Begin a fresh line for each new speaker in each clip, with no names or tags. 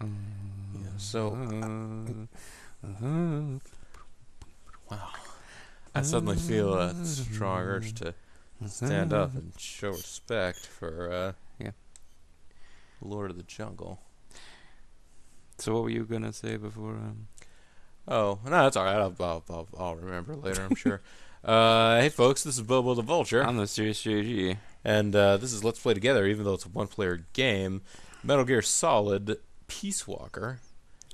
Yeah, so wow, I suddenly feel a strong urge to stand up and show respect for
Yeah.
Lord of the Jungle.
So what were you gonna say before?
Oh, no, that's all right. I'll remember later, I'm sure. Hey, folks, this is Bobo the Vulture.
I'm the Serious JG.
And this is Let's Play Together, even though it's a one-player game. Metal Gear Solid Peace Walker.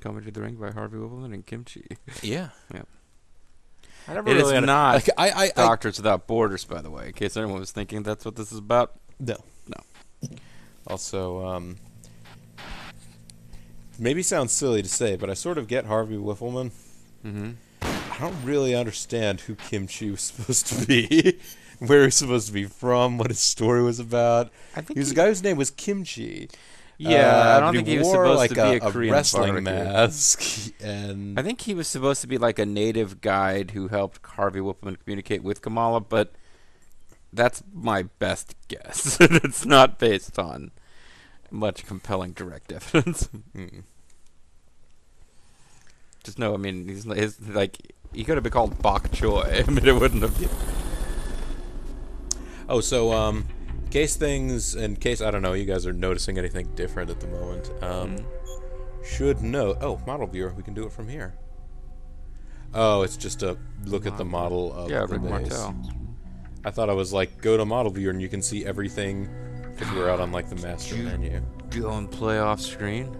Coming to the Ring by Harvey Wippleman and Kimchi.
Yeah.
Yeah.
I never
It
really
is not
I
Doctors Without Borders, by the way, in case anyone was thinking that's what this is about.
No.
No.
Also, maybe sounds silly to say, but I sort of get Harvey Wippleman.
Mm-hmm.
I don't really understand who Kimchi was supposed to be, where he's supposed to be from, what his story was about.
I think
He was a guy whose name was Kimchi.
Yeah, I don't
but
think he was
wore
supposed
like
to be a Korean
wrestling
barbecue.
mask, and
I think he was supposed to be like a native guide who helped Harvey Wippleman communicate with Kamala, but that's my best guess. It's not based on much compelling direct evidence. Just no, I mean, he could have been called Bok Choy. I mean, it wouldn't have been.
Oh, so in case I don't know, you guys are noticing anything different at the moment. Should know. Oh, model viewer, we can do it from here. Oh, it's just a look at the model of the
Rick
base.
Martel.
I thought I was like, go to model viewer and you can see everything if we're out on like the master menu.
Go and play off screen.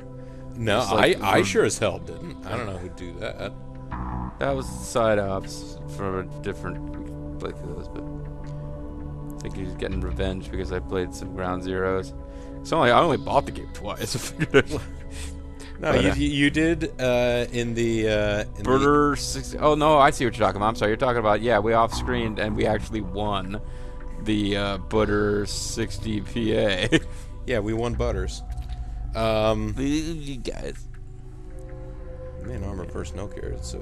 No,
Like,
I sure as hell didn't. I don't know who'd do that.
That was side ops for a different playthroughs, but I think he's getting revenge because I played some Ground Zeroes. I only bought the game twice.
No, you did in the
Birder 60. Oh no, I see what you're talking about. I'm sorry, you're talking about we off-screened and we actually won the Butter 60 PA.
Yeah, we won Butters.
You guys.
Main armor personnel carrier. So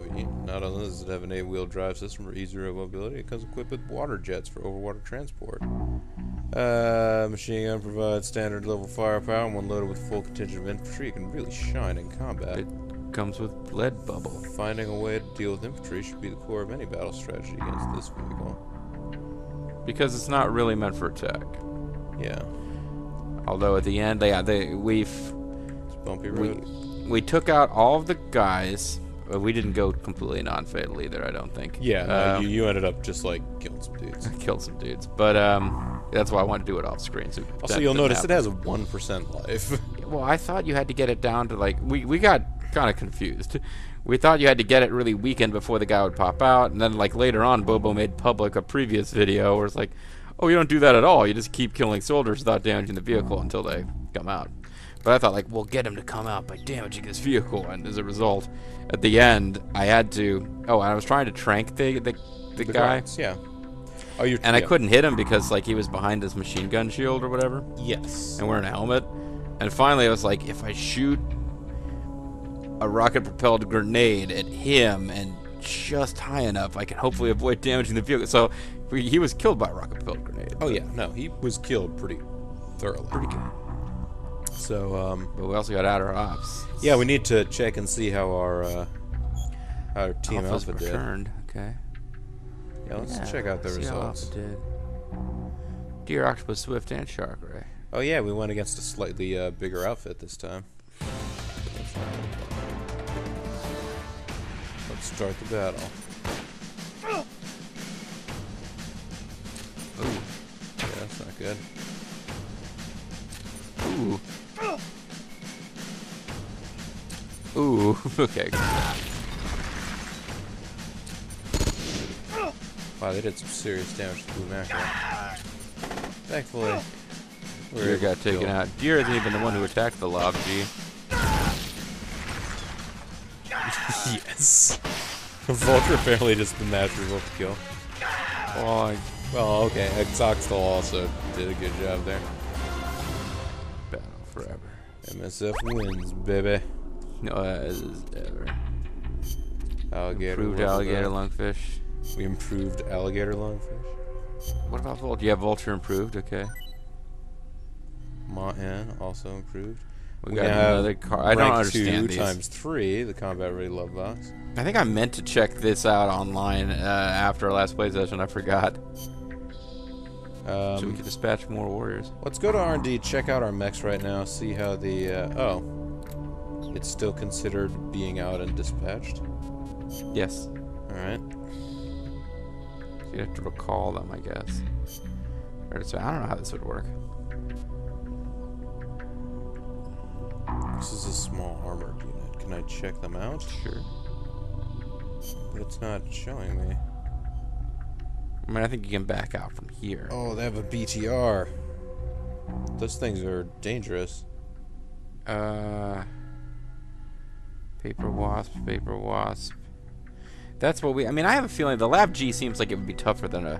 not only does it have an 8-wheel drive system for easier mobility, it comes equipped with water jets for overwater transport. Machine gun provides standard level firepower, and when loaded with full contingent of infantry, it can really shine in combat.
It comes with lead bubble.
Finding a way to deal with infantry should be the core of any battle strategy against this vehicle.
Because it's not really meant for attack.
Yeah.
Although at the end,
It's bumpy road.
We took out all of the guys. We didn't go completely non-fatal either, I don't think.
Yeah, no, you ended up just like killing some dudes.
I killed some dudes, but that's why I wanted to do it off screen. So
Also, you'll notice it has a 1% life.
Well, I thought you had to get it down to like we got kind of confused. We thought you had to get it really weakened before the guy would pop out, and then like later on, Bobo made public a previous video where it's like, oh, you don't do that at all. You just keep killing soldiers without damaging the vehicle until they come out. But I thought, like, we'll get him to come out by damaging his vehicle, and as a result, at the end, I had to. Oh, I was trying to trank the guy.
Guards, yeah. Oh,
I couldn't hit him because like he was behind his machine gun shield or whatever.
Yes.
And wearing a helmet. And finally, I was like, if I shoot a rocket-propelled grenade at him and just high enough, I can hopefully avoid damaging the vehicle. So he was killed by a rocket-propelled grenade.
Oh yeah, no, he was killed pretty thoroughly.
Pretty good.
So,
but we also got outer ops.
yeah, we need to check and see how our team
Alpha's
Alpha did.
returned. Okay.
Yeah, let's check out the
see how
results.
Alpha did. Deer, Octopus, Swift, and Shark Ray.
Oh yeah, we went against a slightly bigger outfit this time. Let's start the battle.
Ooh.
Yeah, that's not good.
Ooh. Ooh. Okay.
Wow, they did some serious damage to Blue Mackerel. Thankfully,
Deer got taken out. Deer isn't even the one who attacked the Lob G.
Yes. Vulture apparently just the match result to kill. Well, okay. Exoxtal also did a good job there.
Battle forever.
MSF wins, baby.
No, as ever.
Alligator.
Improved alligator lungfish.
We improved alligator lungfish.
What about Vulture? Yeah, Vulture improved. Okay.
Mahan also improved.
We got another car. I don't understand
2
these.
times 3, the combat ready love box.
I think I meant to check this out online after our last play session. I forgot. So we can dispatch more warriors.
Let's go to R&D, check out our mechs right now, see how the... oh. It's still considered being out and dispatched?
Yes.
Alright.
So you have to recall them, I guess. Or so I don't know how this would work.
This is a small armored unit. Can I check them out?
Sure.
But it's not showing me.
I mean, I think you can back out from here.
Oh, they have a BTR. Those things are dangerous.
Paper wasp, paper wasp. That's what we... I mean, I have a feeling the Lab G seems like it would be tougher than the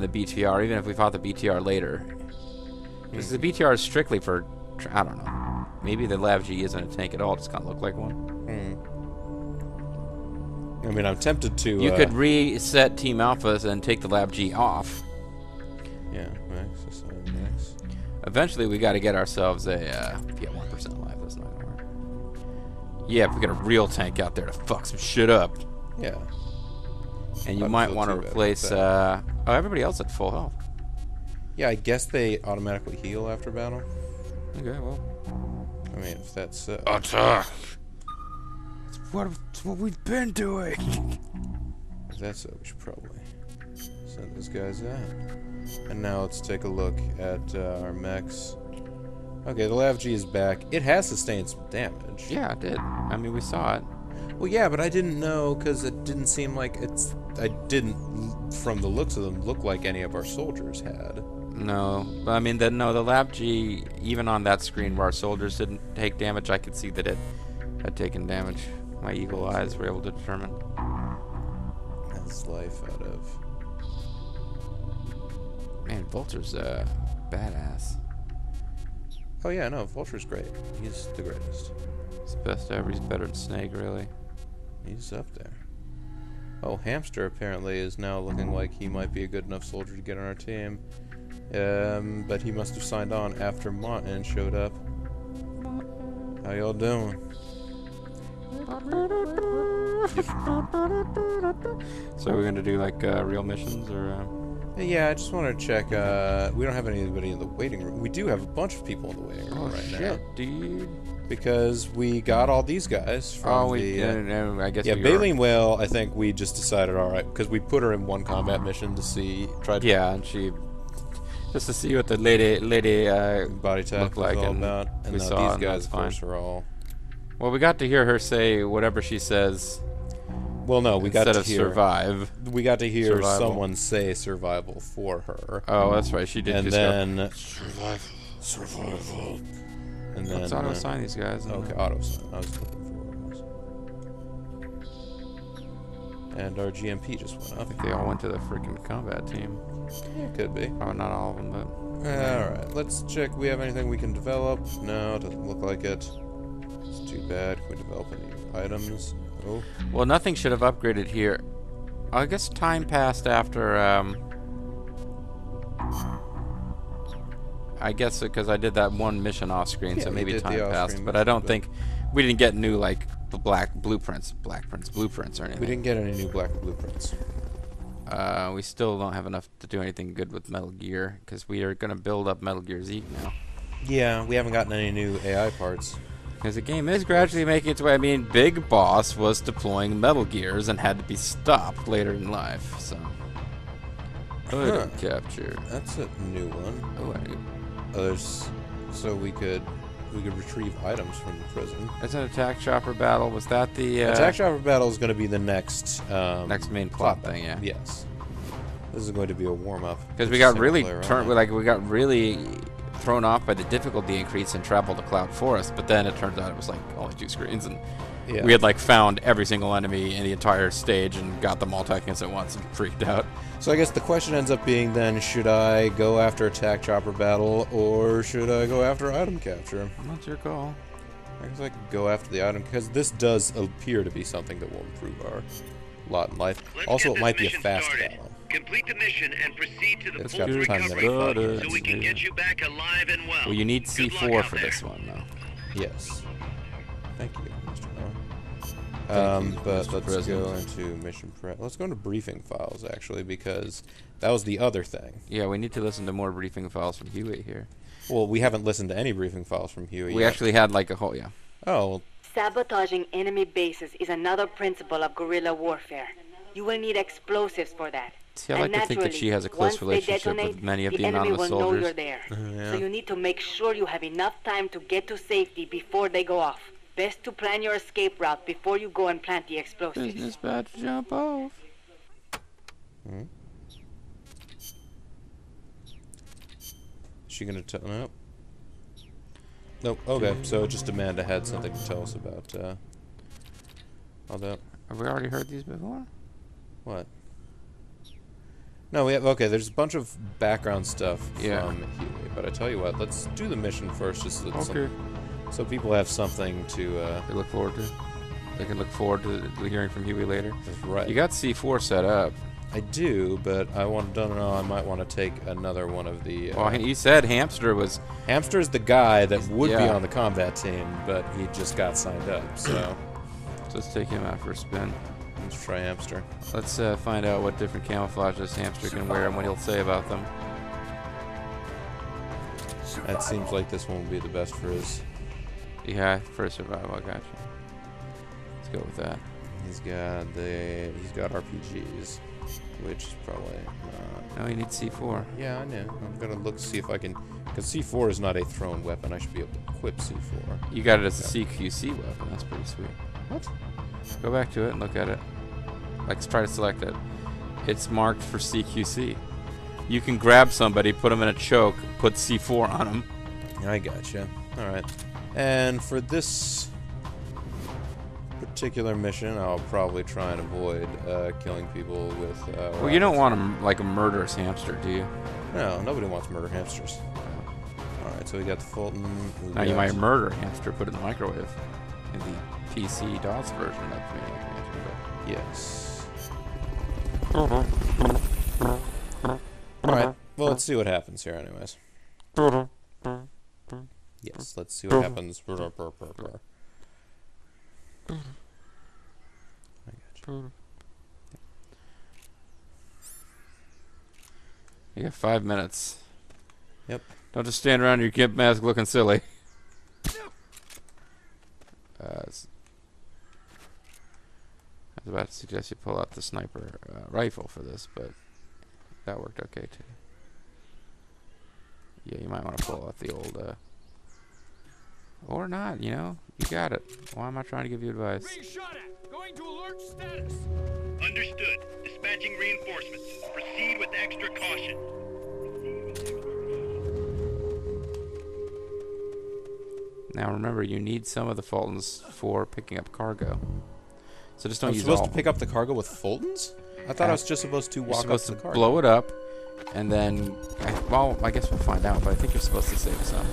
BTR, even if we fought the BTR later. Because the BTR is strictly for... I don't know. Maybe the Lab G isn't a tank at all. It just kind of look like one.
I mean, I'm tempted to...
You could reset Team Alphas and take the Lab G off.
Yeah, max, assign max.
Eventually, we got to get ourselves a... yeah, 1% life. That's not going to work. Yeah, if we get a real tank out there to fuck some shit up.
Yeah.
And you might want to replace... oh, everybody else at full health.
Yeah, I guess they automatically heal after battle.
Okay, well...
I mean, if that's so...
Attack! It's what we've been doing!
If that's so, we should probably send those guys out. And now let's take a look at our mechs. Okay, the Lav G is back. It has sustained some damage.
Yeah, it did. I mean, we saw it.
Well, yeah, but I didn't know because it didn't seem like it's... I didn't, from the looks of them, look like any of our soldiers had.
No, but I mean, the Lab G, even on that screen where our soldiers didn't take damage, I could see that it had taken damage. My eagle eyes were able to determine.
That's life out of...
Man, Vulture's badass.
Oh yeah, no, Vulture's great. He's the greatest.
He's the best ever. He's better than Snake, really.
He's up there. Oh, Hamster apparently is now looking like he might be a good enough soldier to get on our team. But he must have signed on after Martin showed up. How y'all doing?
So we're gonna do like real missions, or?
Yeah, I just want to check. We don't have anybody in the waiting room. We do have a bunch of people in the waiting room now,
dude.
because we got all these guys from
no, I guess.
Yeah, Baleen Whale. I think we just decided, all right, because we put her in one combat mission to see,
yeah, and she just to see what the lady
body type
looked like,
all
and
about. And
we
now
saw,
these guys,
and
of course, are all.
Well, we got to hear her say whatever she says.
Well, no, we got to hear
survive.
We got to hear
Survival.
someone say survival for her.
Oh, that's right. She did.
And
just
then
survival.
And then
let's auto assign these guys.
Okay, auto assign. I was looking for it. And our GMP just went
I
up.
think they all went to the freaking combat team.
Yeah, could be.
Oh, not all of them, but.
All right, let's check. We have anything we can develop? No, doesn't look like it. It's too bad. Can we develop any items? No.
Well, nothing should have upgraded here. I guess time passed after. I guess because I did that one mission off screen,
Yeah,
so maybe
you did
time
the
passed.
off-screen
But I don't
mission,
think we didn't get new like black blueprints or anything.
We didn't get any new black blueprints.
We still don't have enough to do anything good with Metal Gear because we are going to build up Metal Gear Zeke now.
Yeah, we haven't gotten any new AI parts.
Because the game is gradually making its way. I mean, Big Boss was deploying Metal Gears and had to be stopped later in life, so. Item capture.
That's a new one.
Oh, I knew.
There's, so we could retrieve items from the prison.
It's an attack chopper battle. Was that the
Attack chopper battle is going to be the next
next main plot thing? Yeah.
Yes. This is going to be a warm up.
Because we got really we got really thrown off by the difficulty increase in Travel to Cloud Forest, but then it turns out it was like only 2 screens, and we had like found every single enemy in the entire stage and got them all attacking us at once and freaked out.
So I guess the question ends up being then, should I go after attack chopper battle or should I go after item capture?
That's your call.
I guess I could go after the item because this does appear to be something that will improve our lot in life. Also, it might be a fast battle.
Complete the mission and proceed to the
It's
full
got time
recovery
to
so we can get you back alive and well.
Well, you need
Good luck
C4
out
for
there.
this one, though.
Yes. Thank you, Mr. Noah.
Thank you,
But
Mr.
let's
President.
go into mission prep. Let's go into briefing files, actually, because that was the other thing.
Yeah, we need to listen to more briefing files from Huey here.
Well, we haven't listened to any briefing files from Huey
We
yet.
actually had like a whole, yeah.
Oh, well,
Sabotaging enemy bases is another principle of guerrilla warfare. You will need explosives for that.
See, I like to think that she has a close relationship with many of the
enemy
anonymous
will know
soldiers.
you're there.
yeah.
So you need to make sure you have enough time to get to safety before they go off. Best to plan your escape route before you go and plant the explosives.
Business about to jump off.
Hmm? Is she gonna tell? Nope. Nope. Okay, so just Amanda had something to tell us about all that.
Have we already heard these before?
What? No, we have. Okay, there's a bunch of background stuff
Yeah.
from Huey, but I tell you what, let's do the mission first, just so,
Okay.
so people have something to.
They look forward to. They can look forward to hearing from Huey later.
That's right.
You got C4 set up.
I do, but I don't know. I might want to take another one of the.
Well, you said Hamster was.
Hamster's the guy that would be
Yeah.
on the combat team, but he just got signed up. So
Let's take him out for a spin.
let's try Hamster.
Let's find out what different camouflage this Hamster can wear and what he'll say about them.
That seems like this one will be the best for his.
Yeah, for survival, I got you. Let's go with that.
He's got RPGs, which is probably not.
No, you need C4.
Yeah, I know. I'm gonna look to see if I can, because C4 is not a thrown weapon. I should be able to equip C4.
You got it as a CQC weapon. That's pretty sweet.
What?
Go back to it and look at it. Like, try to select it. It's marked for CQC. You can grab somebody, put them in a choke, put C4 on them.
I gotcha. All right. And for this particular mission, I'll probably try and avoid killing people with.
Well, you don't want them like a murderous hamster, do you?
No, nobody wants murder hamsters. All right, so we got the Fulton.
Now you might murder a hamster, put it in the microwave. In the PC DOS version of Maniac Mansion.
Yes. All right. Well, let's see what happens here, anyways. Yes, let's see what happens. I got you.
You got 5 minutes.
Yep.
Don't just stand around in your gimp mask looking silly. I was about to suggest you pull out the sniper rifle for this, but that worked okay too. Yeah, you might want to pull out the old, or not, you know? You got it. Why am I trying to give you advice?
Being shot at. Going to alert status. Understood. Dispatching reinforcements. Proceed with extra caution.
Now remember, you need some of the Fultons for picking up cargo. So just don't
I'm
use
supposed
all.
to pick up the cargo with Fultons? I thought I was just supposed to
You're
walk up
supposed
to
to
the cargo.
blow it up, and then, well, I guess we'll find out. But I think you're supposed to save some.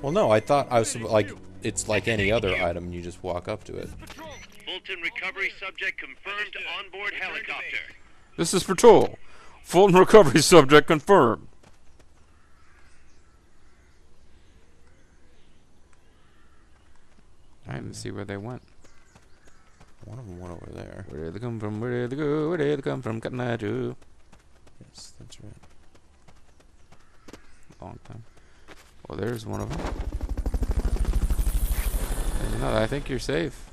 Well, no, I thought I was like it's like any other item, and you just walk up to it.
Fulton recovery subject confirmed onboard helicopter.
This is Patrol. Fulton recovery subject confirmed. Alright, let's see where they went.
One of them went over there.
Where did they come from? Where did they go? Where did they come from? Katnaju.
Yes, that's right.
Long time. Well, there's one of them. There's another. I think you're safe.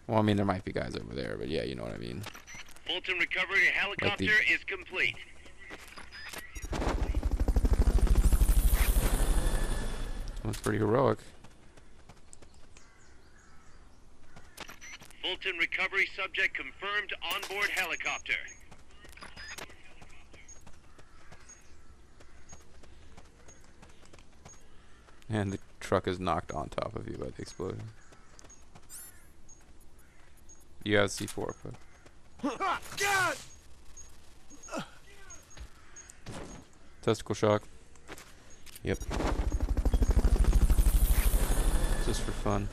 Well, I mean, there might be guys over there, but yeah, you know what I mean.
Fulton recovery helicopter is complete.
That's pretty heroic.
Fulton recovery subject confirmed onboard helicopter.
And the truck is knocked on top of you by the explosion. You have C4 equipped. Testicle shock.
Yep.
Just for fun.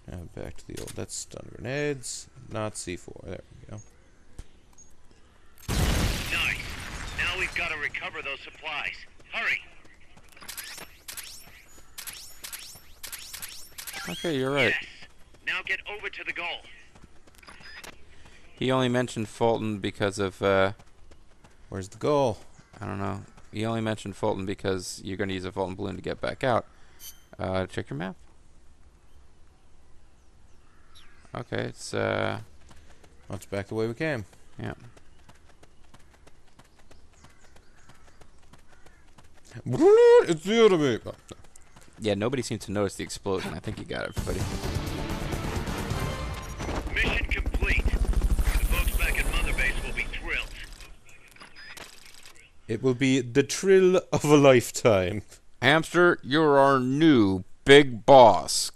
And back to the old. That's stun grenades, not C4. There we go.
Nice. Now gotta recover those supplies. Hurry!
Okay, you're right.
Yes. Now get over to the goal.
He only mentioned Fulton because of,
Where's the goal?
I don't know. He only mentioned Fulton because you're going to use a Fulton balloon to get back out. Check your map. Okay, it's,
Well, it's back the way we came.
yeah.
It's the enemy. Oh, no.
Yeah, nobody seems to notice the explosion. I think you got everybody.
Mission complete. The folks back at Mother Base will be thrilled.
It will be the thrill of a lifetime.
Hamster, you're our new big boss.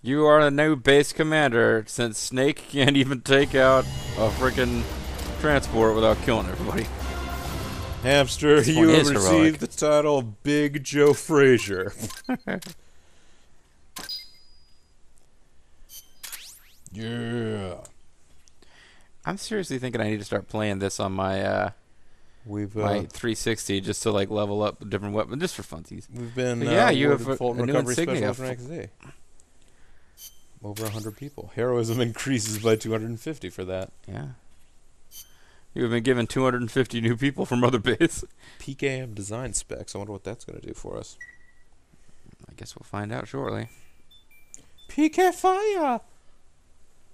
You are the new base commander since Snake can't even take out a freaking transport without killing everybody.
Hamster,
This
you
one
have
is
received
heroic.
the title of Big Joe Frazier. Yeah.
I'm seriously thinking I need to start playing this on my
We've
my 360 just to like level up a different weapon just for funsies.
we've been
But yeah, you have
awarded
a
Fulton
new
Recovery
insignia.
Specialist rank Z. Over 100 people. Heroism increases by 250 for that.
Yeah. You have been given 250 new people from Mother Base.
PKM design specs. I wonder what that's going to do for us.
I guess we'll find out shortly.
PK fire.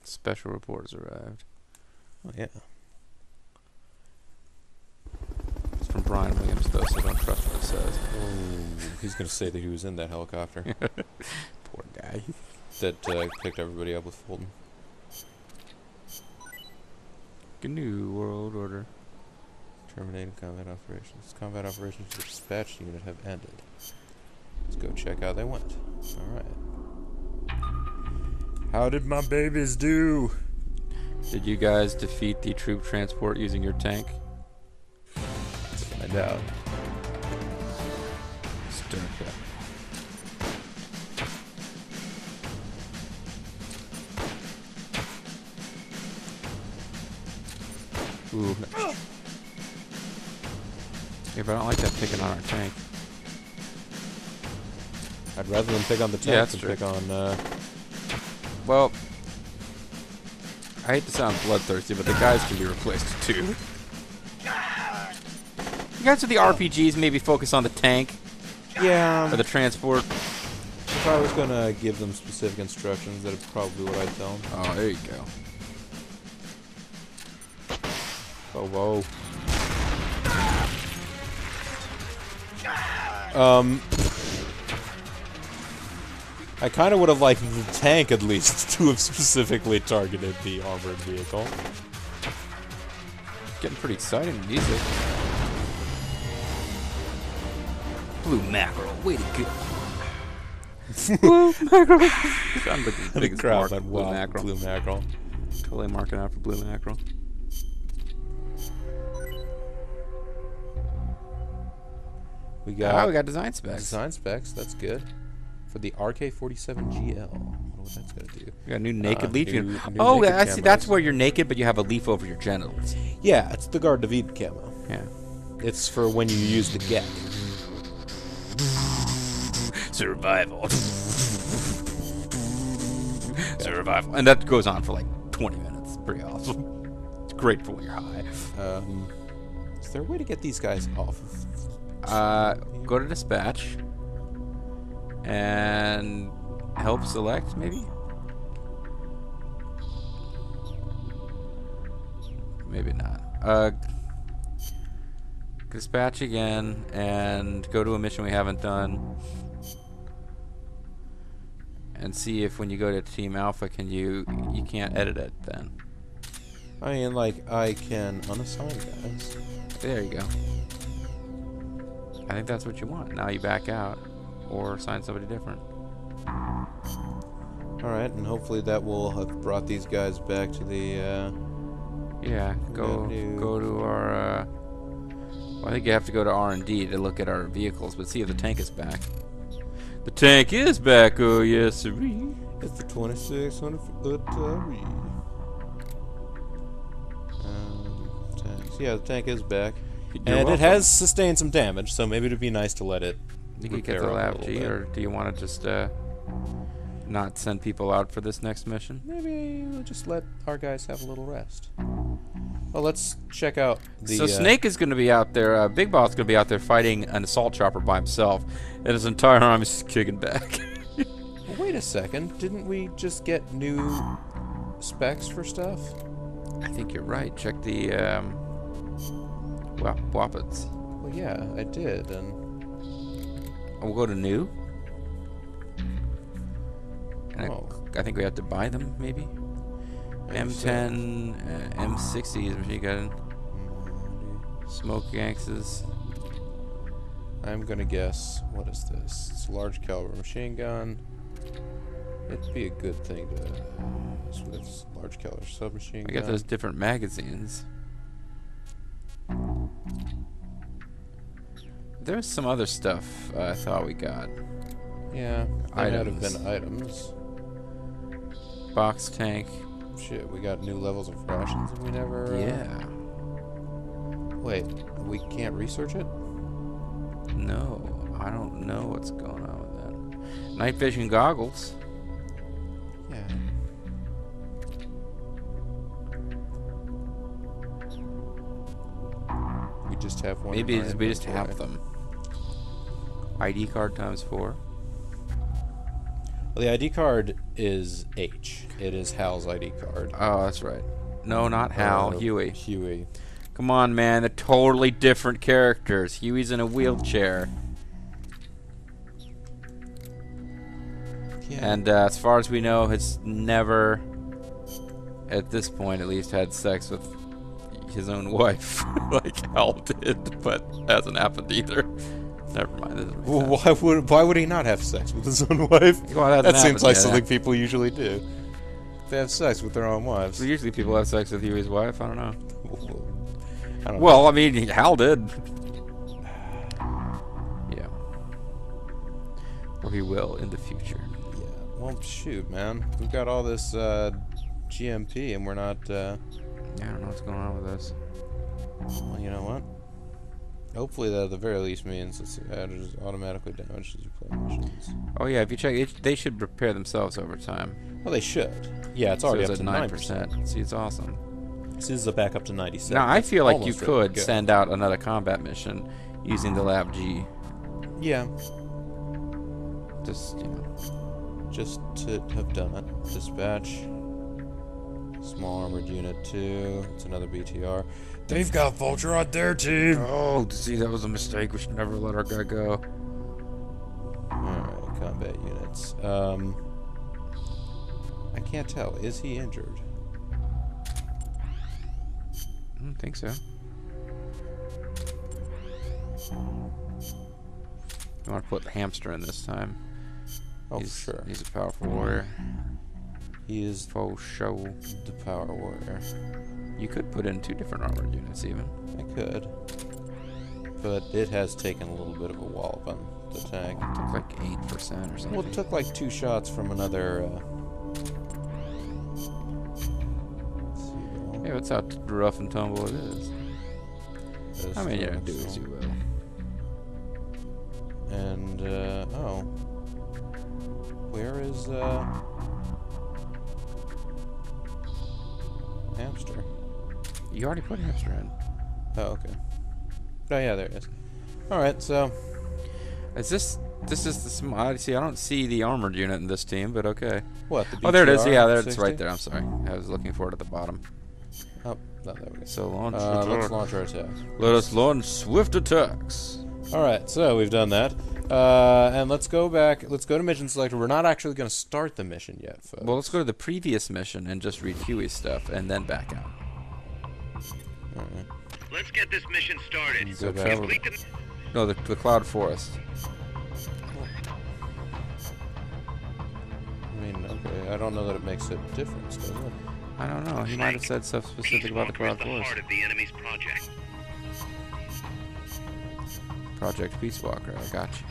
Special reports arrived.
Oh yeah.
It's from Brian Williams though, so don't trust what it says.
Oh, he's going to say that he was in that helicopter
Poor guy.
that picked everybody up with Fulton.
GNU World Order.
Terminating combat operations. Combat operations for the dispatch unit have ended. Let's go check how they went. Alright. How did my babies do?
Did you guys defeat the troop transport using your tank?
Let's find out.
Stir it. Ooh. Yeah, but I don't like that picking on our tank.
I'd rather them pick on the tank
that's
than
true.
pick on,
Well, I hate to sound bloodthirsty, but the guys can be replaced too. You guys with the RPGs maybe focus on the tank
Yeah,
or the transport.
if I was gonna give them specific instructions, that'd probably be what I'd tell them.
Oh, there you go.
Oh, whoa. I kind of would have liked the tank, at least, to have specifically targeted the armored vehicle.
Getting pretty exciting music. Blue mackerel, way to go. Blue mackerel. Sounds like the
The
biggest
crowd
mark
went
for blue
wild
mackerel.
Blue mackerel.
Totally marking out for blue mackerel.
We
Oh,
got
we got design specs.
design specs, that's good. For the RK-47GL. I wonder what that's going to do.
We got a new naked leaf.
new
Oh,
naked
I see. That's
cameras.
where you're naked, but you have a leaf over your genitals.
Yeah, it's the Guard of Eden camo.
Yeah.
It's for when you use the get.
Survival. Survival. And that goes on for like 20 minutes. Pretty awesome. It's great for when you're high.
Is there a way to get these guys off?
Go to dispatch and help select, maybe? Maybe not. Dispatch again and go to a mission we haven't done and see if when you go to Team Alpha you can't edit it then.
I mean, like, I can unassign guys.
There you go. I think that's what you want. Now you back out or assign somebody different.
Alright, and hopefully that will have brought these guys back to the,
Yeah, go to our. Well, I think you have to go to R&D to look at our vehicles, but see if the tank is back. The tank is back. Oh yes, sirree.
It's the 2600 tanks. Yeah, the tank is back. And it has sustained some damage, so maybe it'd be nice to let it
You could get
repair
the
up a
lab
little
G,
bit.
or do you want to just not send people out for this next mission?
Maybe we'll just let our guys have a little rest. Well, let's check out the...
So Snake is going to be out there, Big Boss is going to be out there fighting an assault chopper by himself, and his entire army is kicking back.
Well, wait a second. Didn't we just get new specs for stuff?
I think you're right. Check the Wappets.
Well, yeah, I did, and...
We'll go to new. And
Oh.
I think we have to buy them, maybe?
Maybe so.
M10, M60 is machine gun. Smoke axes.
I'm gonna guess, what is this? It's a large caliber machine gun. It'd be a good thing to with large caliber submachine
I
gun.
got those different magazines. There's some other stuff I thought we got.
Yeah, they might have
Items.
been items.
Box tank.
Shit, we got new levels of rations and we never...
Yeah.
Wait, we can't research it?
No, I don't know what's going on with that. Night vision goggles.
Yeah. We just have one.
Maybe
in our
we just
inventory.
have them. ID card times 4.
Well, the ID card is H. It is Hal's ID card.
Oh, that's right. No, not Hal. Huey.
Huey.
Come on, man. They're totally different characters. Huey's in a wheelchair.
Yeah.
And as far as we know, has never, at this point at least, had sex with his own wife, like Hal did, but hasn't happened either. Never mind. This doesn't make sense.
Well, why would he not have sex with his own wife?
Well,
That seems like
yeah.
something people usually do. They have sex with their own wives.
So usually people have sex with Huey's wife. I don't know.
I don't
Well, I mean, Hal did. Yeah. Or he will in the future.
know. Yeah. Well, shoot, man. We've got all this GMP, and we're not.
Yeah, I don't know what's going on with this.
Well, you know what? Hopefully, that at the very least means it's just automatically damaged as you play missions.
Oh yeah, if you check, they should repair themselves over time.
Well, they should. Yeah, it's
So
already
it's
up to
at
9%.
See, it's awesome.
This is back up to 97.
Now I feel like you
Almost ready to
could
go.
send out another combat mission using the Lab G.
Yeah,
Just
just to have done it. Dispatch. Small armored unit 2. It's another BTR. They've got Vulture on their team.
Oh, see, that was a mistake. We should never let our guy go.
Alright, combat units. I can't tell. Is he injured?
I don't think so. You want to put Hamster in this time?
Oh, sure.
He's a powerful warrior.
He is
Faux show.
the power warrior.
You could put in 2 different armored units even.
I could. But it has taken a little bit of a wallop on the tank.
Took like 8% or something.
Well, it took like 2 shots from another. Let's see, though.
Yeah, that's how rough and tumble it is.
This
I mean, yeah,
one,
do as
so-
you will.
And oh, where is Hamster?
You already put Hamster in.
Oh, okay. Oh yeah, there it is. All right, so
Is this is the see? I don't see the armored unit in this team, but okay.
what? The
Oh, there it is.
BTR
Yeah, there it's
60?
right there. I'm sorry, I was looking for it at the bottom.
Oh, no, there we go.
So launch.
Let's launch our attack.
Let us launch swift attacks.
All right, so we've done that, and let's go back. Let's go to mission selector. We're not actually going to start the mission yet, folks.
Well, let's go to the previous mission and just read Huey's stuff, and then back out.
All right.
Let's get this mission started.
Go back.
Complete the...
No, the Cloud Forest.
I mean, okay. I don't know that it makes a difference, does it?
I don't know. He might have said stuff specific about the
Peace Walker is
Cloud
the
Forest.
heart of the enemy's project.
Project Peace Walker. I got you.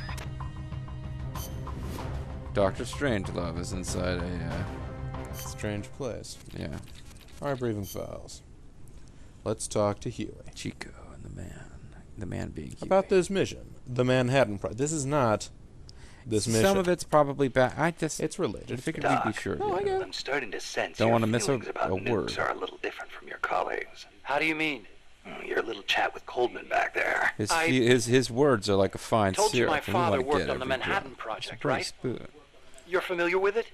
Dr. Strangelove is inside a.
Strange place.
Yeah.
All right, briefing files. Let's talk to Huey.
Chico and the man. The man being Huey.
About this mission, the Manhattan Project. This is not this mission.
Some of it's probably bad.
It's related.
I figured we'd be sure.
No, I get it.
I'm starting to sense
Don't
your
wanna miss
feelings
a
about nukes
word.
are a little different from your colleagues.
How do you mean?
Your little chat with Coldman back there.
His words are like a fine
Told you
syrup.
my
and we
father
wanna
worked
get
on the
every
Manhattan
drop.
Project,
It's a pretty
right?
spoon.
You're familiar with it?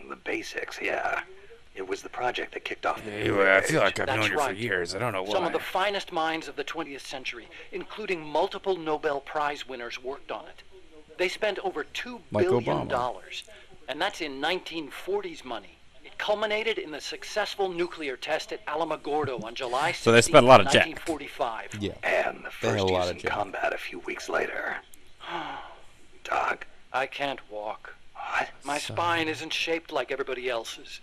The basics, yeah. It was the project that kicked off the
Anyway, I feel like I've
That's
known you for
right.
years. I don't know why.
Some of the finest minds of the 20th century, including multiple Nobel Prize winners, worked on it. They spent over $2
Like
billion,
Obama.
and that's in 1940s money. It culminated in the successful nuclear test at Alamogordo on July 16,
So they spent a lot of jack.
1945.
Yeah.
And the
They had a
first
lot
use
of
in
jack.
combat a few weeks later. Doc,
I can't walk.
what?
My spine isn't shaped like everybody else's.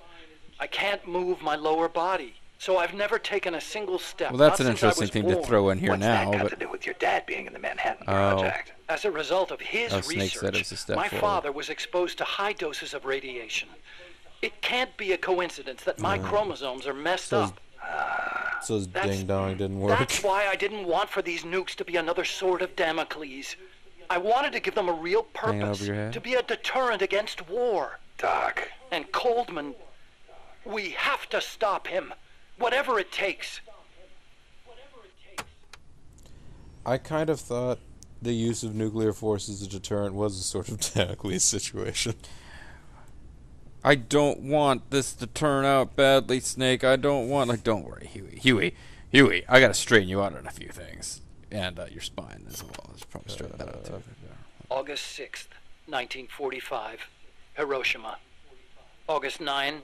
I can't move my lower body, so I've never taken a single step.
Well, that's
not
an
since I
interesting
was
thing to
born.
throw in here
What's
now.
that got to
But
do with your dad being in the Manhattan
Oh.
Project?
As a result of his
Oh, Snake said it was a
research,
step
my
forward.
father was exposed to high doses of radiation. It can't be a coincidence that my chromosomes are messed
So his-
up.
So his
That's-
ding dong didn't work.
That's why I didn't want for these nukes to be another sword of Damocles. I wanted to give them a real
Hanging
purpose,
over your head?
to be a deterrent against war.
Doc,
And Coldman, we have to stop him, whatever it takes.
I kind of thought the use of nuclear force as a deterrent was a sort of Damocles situation.
I don't want this to turn out badly, Snake. I don't want... Like, don't worry, Huey. I gotta straighten you out on a few things. And your spine as well. Let's probably straighten that out, too.
August 6th, 1945, Hiroshima. August 9,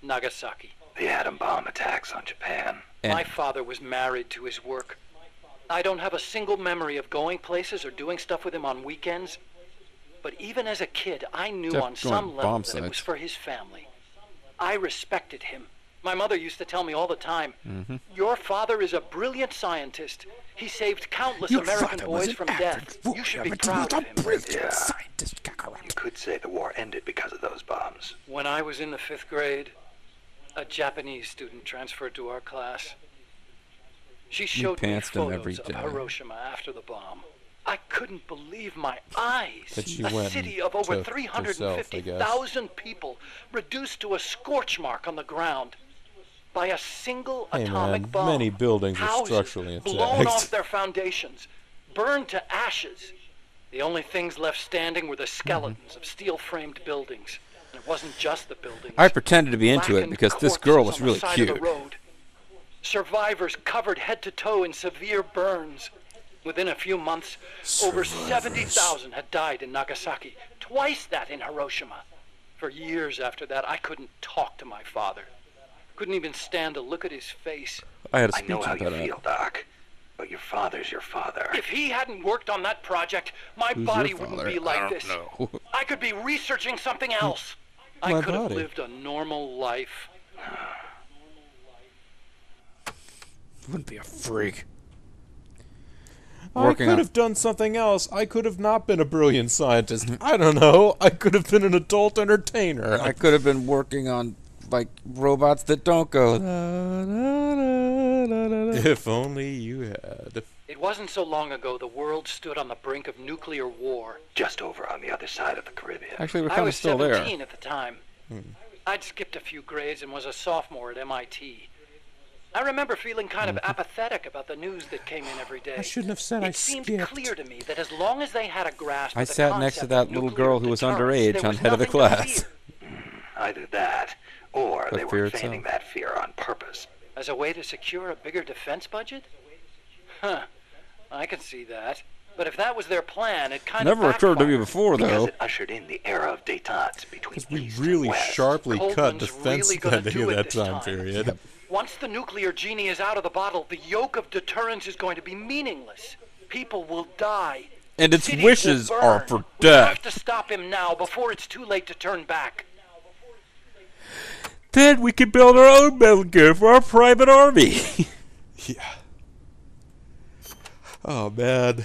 Nagasaki.
the atom bomb attacks on Japan.
And
My father was married to his work. I don't have a single memory of going places or doing stuff with him on weekends. But even as a kid, I knew
Except
on
going
some level
bomb
that it was
sites.
for his family. I respected him. My mother used to tell me all the time, your father is a brilliant scientist. He saved countless American boys from death. You should be proud of him.
Yeah. You could say the war ended because of those bombs.
When I was in the 5th grade, a Japanese student transferred to our class. She showed me
pantsed him every
photos of
day.
Hiroshima after the bomb. I couldn't believe my eyes.
That she
A
went
city
and
of over
took herself, I guess.
350,000 people reduced to a scorch mark on the ground by a single
Hey,
atomic
man,
bomb.
many buildings are
Houses
structurally
blown
intact.
off their foundations, burned to ashes. The only things left standing were the skeletons of steel-framed buildings. And it wasn't just the buildings.
I pretended to be into it
Blackened
because this girl was
corpses on
really
the side of the
cute.
road. Survivors covered head to toe in severe burns. Within a few months, over 70,000 had died in Nagasaki, twice that in Hiroshima. For years after that, I couldn't talk to my father. Couldn't even stand to look at his face.
I had a
I
speech
know how
on
you
that.
feel, Doc. But your father's your father.
If he hadn't worked on that project, my
Who's
body
your
wouldn't
father?
be like
I don't
this.
know.
I could be researching something else.
My
I could have
body.
lived a normal life.
Wouldn't be a freak.
I
Working
could
on-
have done something else. I could have not been a brilliant scientist. I don't know. I could have been an adult entertainer.
I could have been working on like robots that don't go.
If only you had.
It wasn't so long ago the world stood on the brink of nuclear war.
Just over on the other side of the Caribbean.
Actually, we're
I
kind of
was
still
17
there.
at the time. I'd skipped a few grades and was a sophomore at MIT. I remember feeling kind of apathetic about the news that came in every day.
I shouldn't have said I
It seemed
skipped.
clear to me that as long as they had a grasp
I
of the
sat next to
concept
that
of
little
nuclear
girl who was
deterrence,
underage
there
on
was
head of the
nothing to
class.
fear.
Either that, or
But
they
fear
were
itself.
feigning that fear on purpose.
As a way to secure a bigger defense budget? Huh. I can see that. But if that was their plan, it kind
Never
of
occurred to me
backfired.
before,
Because
though.
it ushered in the era of détente between
Because we
East
really
and West.
sharply cut
Coldman's
defense
really gonna
spending
do
in
it
that
this
time
time.
period.
Once the nuclear genie is out of the bottle, the yoke of deterrence is going to be meaningless. People will die.
And its
Cities
wishes
will
are
burn.
for
We have
death.
to stop him now before it's too late to turn back.
Then we can build our own metal gear for our private army.
Yeah. Oh, man.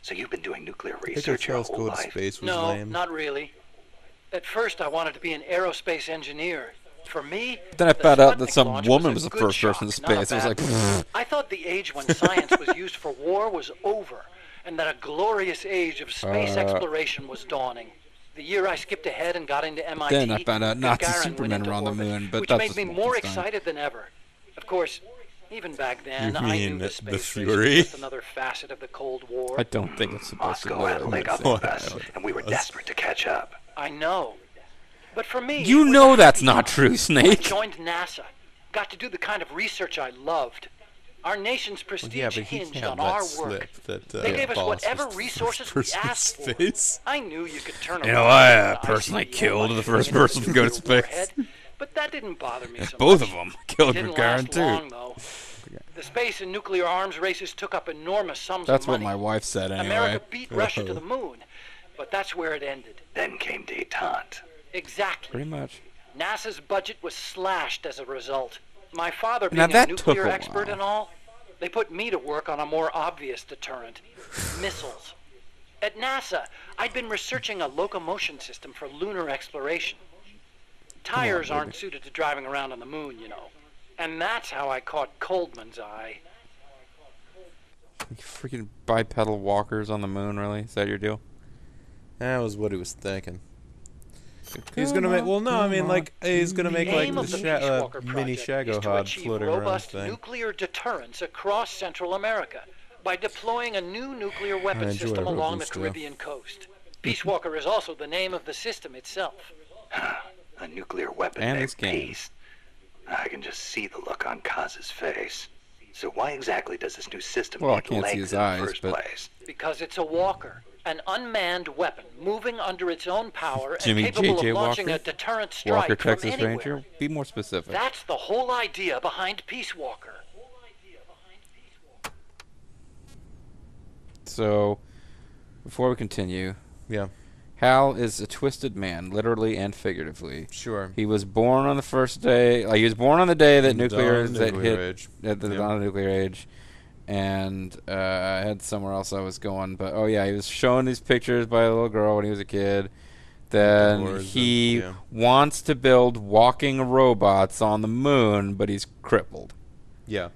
So you've been doing nuclear
I think
research your
Charles
whole
Go to
life.
Space was
No,
lame.
not really. At first, I wanted to be an aerospace engineer. For me,
Then I
the
found out that
Sputnik
some
launch
woman
a
was the
good
first person in
shock, not a
space. I was like,
bad one. I thought the age when science was used for war was over, and that a glorious age of space exploration was dawning. The year I skipped ahead and got into MIT,
Then I found out Nazi
Gagarin went
Supermen
into
were on the
orbit,
moon, but
which
that's
made
just
me more
Wolfenstein.
excited than ever. Of course, even back then,
You
I
mean
knew
the
the space
Fury?
race was just another facet of the Cold War.
I don't think it's supposed to
Moscow had a
look
leg
like
up on
that.
us, and we were desperate to catch up.
I know. But for me,
You
it was
know
a
that's
happy
not
time.
true,
I
Snake.
joined NASA. Got to do the kind of research I loved. Our nation's prestige
Yeah, but he
hinged
can't
on
let
our
slip
work.
that
They gave us
Boss
whatever
was the
resources
first
we
person in
asked for.
space.
I knew you could turn
You
around
know, I
an
personally
ICU
killed
like
the first
fitting a
person to go to
nuclear
space.
warhead, but that didn't bother me so
Both
much.
of them killed
Didn't
Gagarin
last
too.
long, though. The space and nuclear arms races took up enormous sums
That's
of
what
money.
my wife said anyway.
America beat Russia to the moon, but that's where it ended.
Then came detente.
Exactly.
Pretty much.
NASA's budget was slashed as a result. My father
Now
being a
that took
nuclear
a
expert
while.
and all, they put me to work on a more obvious deterrent, missiles. At NASA, I'd been researching a locomotion system for lunar exploration. Tires aren't suited to driving around on the moon, you know. And that's how I caught Coldman's eye.
Freaking bipedal walkers on the moon, really? Is that your deal?
That was what he was thinking. He's gonna make. Well, no, I mean, like he's gonna make
The
like
aim
the
of the Peace Walker
mini
project is to
Shagahod
achieve
floating around
robust
thing.
nuclear deterrence across Central America by deploying a new nuclear
I
weapon
enjoy
system along the
Robusto.
Caribbean coast. Peace Walker is also the name of the system itself.
A nuclear weapon
And
makes
this game.
peace. I can just see the look on Kaz's face. So why exactly does this new system
Well, I
need
can't see
legs
his
in the
eyes,
first
but-
place?
Because it's a walker, an unmanned weapon moving under its own power
Jimmy
and capable
J.J.
of launching
Walker?
a deterrent strike
Walker,
from
Texas
anywhere.
Ranger? Be more specific.
That's the whole idea behind Peace Walker.
So, before we continue,
Yeah,
Hal is a twisted man, literally and figuratively.
sure.
He was born on the first day, like he was born on the day that nuclear
Dawn of
that
nuclear
hit
age.
at the
Yep.
dawn of the nuclear age, and I had somewhere else I was going, but oh yeah, he was shown these pictures by a little girl when he was a kid. Then
Wars
he
and- yeah.
wants to build walking robots on the moon, but he's crippled.
Yeah.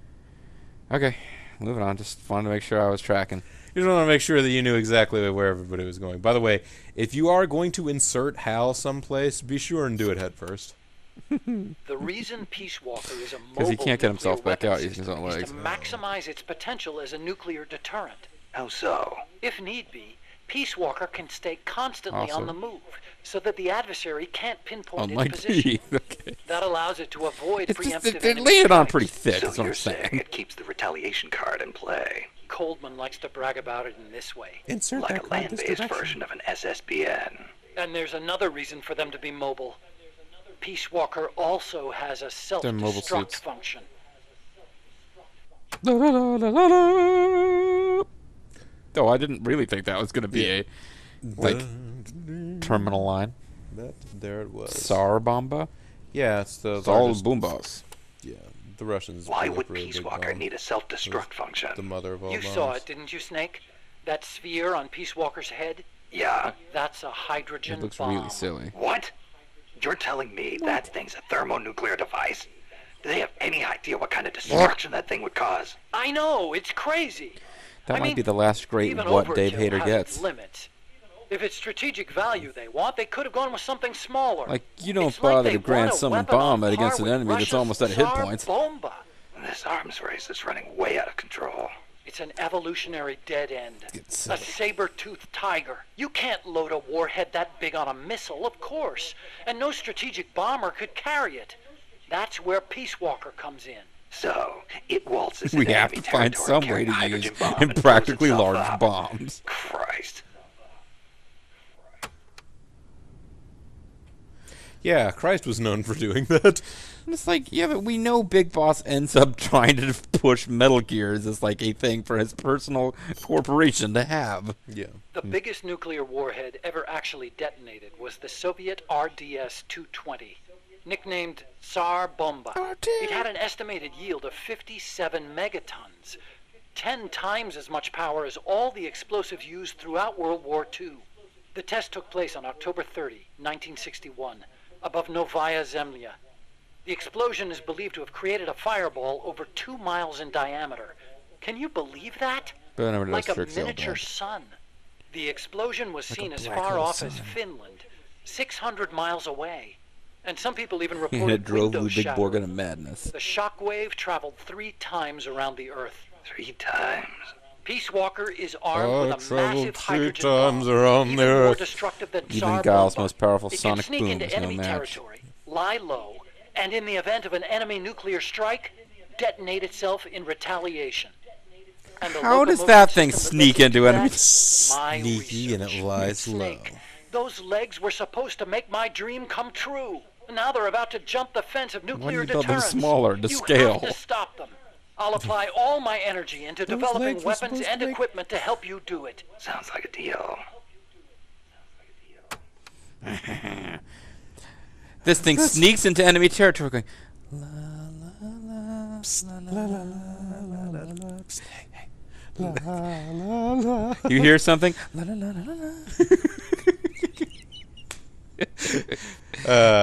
Okay, moving on. Just wanted to make sure I was tracking.
You just want to make sure that you knew exactly where everybody was going. By the way, if you are going to insert Hal someplace, be sure and do it head first.
The reason Peace Walker is a
'Cause he
mobile
can't get
nuclear
himself back
weapon
out using his
system
own
is
legs.
to maximize its potential as a nuclear deterrent.
How so?
If need be, Peace Walker can stay constantly
Also-
on the move, so that the adversary can't pinpoint
Unlike
its position.
me. Okay.
That allows it to avoid
It's just
preemptive
they
enemy
laid it on
strikes.
pretty thick,
So
is what
you're
I'm
saying
saying.
it keeps the retaliation card in play,
Coldman likes to brag about it in this way.
Insert
like
that
a
card this
land-based
direction.
version of an SSBN.
And there's another reason for them to be mobile. Peace Walker also has a
They're mobile
self-destruct
suits.
function.
La, la, la, la, la, la. Oh, I didn't really think that was going to be a like terminal line.
There it was.
Sarabamba?
Yeah, it's the
It's all
largest-
boombox.
Yeah, the Russians.
Why
blew
would
up a really
Peace
big
Walker
bomb.
need a self-destruct function?
The mother of all
You
bombs.
saw it, didn't you, Snake? That sphere on Peace Walker's head?
Yeah.
That's a hydrogen
It looks
bomb.
really silly.
What? You're telling me that thing's a thermonuclear device? Do they have any idea what kind of destruction that thing would cause?
I know, it's crazy.
That
I
might
mean,
be the last great
even
what Dave
overkill
Hader
has
gets.
its limits. If it's strategic value they want, they could have gone with something smaller.
Like, you don't
It's like
bother
they
to grant
want a
someone
weapon
bomb
on
against
par
an
with
enemy that's
Russia's
almost at hit
Tsar
points.
Bomba.
This arms race is running way out of control.
It's an evolutionary dead end.
It's
A
silly.
saber-toothed tiger. You can't load a warhead that big on a missile, of course. And no strategic bomber could carry it. That's where Peace Walker comes in.
So, it waltzes
We
into
have
enemy
to find
territory
some way
carrying
to
a
use
hydrogen bomb and blows
impractically
itself
large
up.
bombs.
Christ.
Yeah, Christ was known for doing that.
And it's like, yeah, but we know Big Boss ends up trying to push Metal Gears as like a thing for his personal corporation to have.
Yeah.
The biggest nuclear warhead ever actually detonated was the Soviet RDS-220, nicknamed Tsar Bomba. It had an estimated yield of 57 megatons, 10 times as much power as all the explosives used throughout World War II. The test took place on October 30, 1961, above Novaya Zemlya. The explosion is believed to have created a fireball over 2 miles in diameter. Can you believe that?
But I never
Like a
does
miniature sun. The explosion was
Like
seen
a
as
black
far
hole
off as
sun.
Finland, 600 miles away. And some people even
And
reported
it drove the
windows
big Borg
shattering.
into madness.
The shock wave traveled 3 times around the Earth.
3 times.
Peace Walker is armed
Oh,
with
it
a
traveled
massive
3
hydrogen
times
bomb,
around the
even more
Earth.
destructive than
Even
Tsar
Guile's
Bomba.
most powerful
It
sonic
can sneak
boom
into
is no
enemy
match.
territory, lie low, and in the event of an enemy nuclear strike, detonate itself in retaliation. And the
How does
locomotion
that thing
system that
sneak
lets it do
into enemy?
that? My
Sneaky and it
research.
lies low.
Snake, those legs were supposed to make my dream come true. Now they're about to jump the fence of nuclear
you build them
deterrence.
smaller to
you
scale?
have to stop them. I'll apply all my energy into
Those
developing
legs were
weapons
supposed to
and
make-
equipment to help you do it.
Sounds like a deal.
This thing sneaks into enemy territory going, you hear something?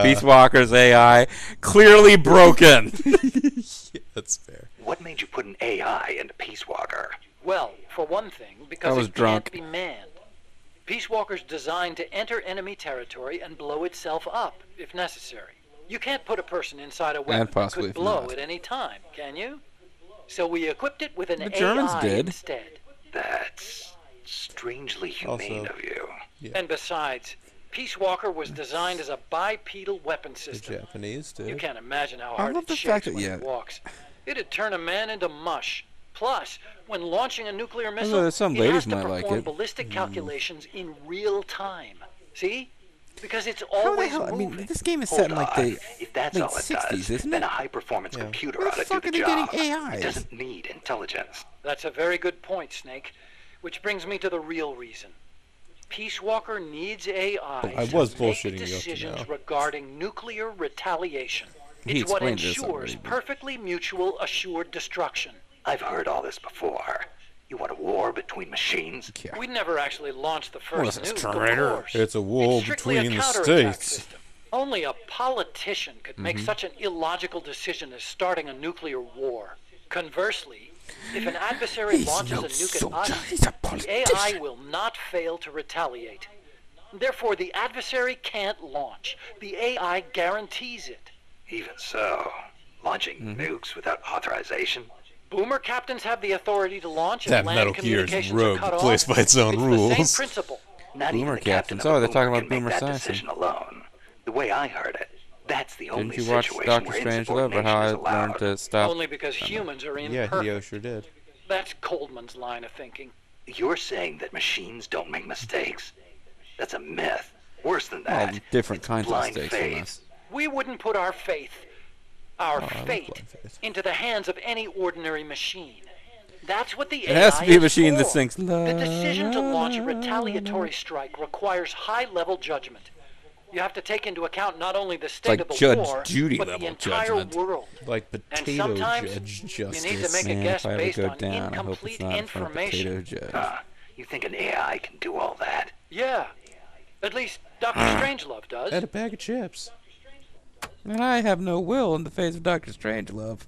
Peace Walker's AI clearly broken.
That's fair.
What made you put an AI into Peace Walker?
Well, for one thing, because
I was
it
drunk.
can't be manned. Peace Walker's designed to enter enemy territory and blow itself up, if necessary. You can't put a person inside a weapon that
possibly
could
if
blow
not.
at any time, can you? So we equipped it with an
The Germans
AI
did.
instead.
That's strangely humane
Also-
of you.
And besides, Peace Walker was designed as a bipedal weapon
The
system.
Japanese
You
did.
can't imagine how
I
hard
love
it
the
shakes
fact that-
when
yeah.
it walks. It'd turn a man into mush. Plus, when launching a nuclear missile,
Although some
it
ladies
has to
might like
perform
it.
ballistic calculations in real time. See? Because it's
How the
always
hell? I
moving.
mean, this game is
Hold
set in like
on.
the
If that's
late
all it
60s,
does,
isn't
then
it?
a high-performance
Yeah.
computer
Where
ought
the
to do
fuck
the
are they
job.
getting AIs?
It doesn't need intelligence.
That's a very good point, Snake. Which brings me to the real reason. Peace Walker needs AI
I was
to make
bullshitting you up to
decisions
now.
regarding nuclear retaliation.
He
It's what
explained this
ensures
already, but-
perfectly mutual assured destruction.
I've heard all this before. You want a war between machines?
Yeah.
We never actually launched the
What
first
is this,
nuke, of
Terminator?
course.
It's a war
It's strictly a
between the
counterattack
states.
system. Only a politician could make
Mm-hmm.
such an illogical decision as starting a nuclear war. Conversely, if an adversary
He's
launches
no
a nuke
soldier,
at us,
he's a
the AI
politician.
will not fail to retaliate. Therefore, the adversary can't launch. The AI guarantees it.
Even so, launching
Mm-hmm.
nukes without authorization?
Boomer captains have the authority to launch
That
if land
Metal Gear's
communications
rogue
are cut
plays
off.
by its own
it's
rules.
The same principle.
Not
Boomer
even the captain
captains.
of
Oh,
a
they're talking
Boomer
about
can
Boomer
make that
Science.
decision alone. The way I heard it, that's the only
Didn't you watch
situation
Doctor
where
Strangelove or how I
insubordination is allowed.
learned to stop?
Only because humans are
Yeah,
imperfect.
Hideo sure did.
That's Coldman's line of thinking.
You're saying that machines don't make mistakes? That's a myth. Worse than
Well,
that,
different
it's
kinds of
blind
mistakes
faith.
in this.
We wouldn't put our
I like
fate,
blind faith.
into the hands of any ordinary machine. That's what the
It has to be a
AI is
machine that
for.
sings, la,
The decision to
la,
launch a
la,
retaliatory strike requires high-level judgment. You have to take into account not only the state
like
of the
Judge
war,
Judy
but the
level
entire
judgment.
world.
Like
And
potato
sometimes
judge
you
justice.
need to make a
Man,
guess
if I ever
based
go
on
down, I hope it's
incomplete
not in front of a potato
information.
judge.
You think an AI can do all that?
Yeah, at least Dr. Strangelove does.
And a bag of chips.
And I have no will in the face of Doctor Strangelove.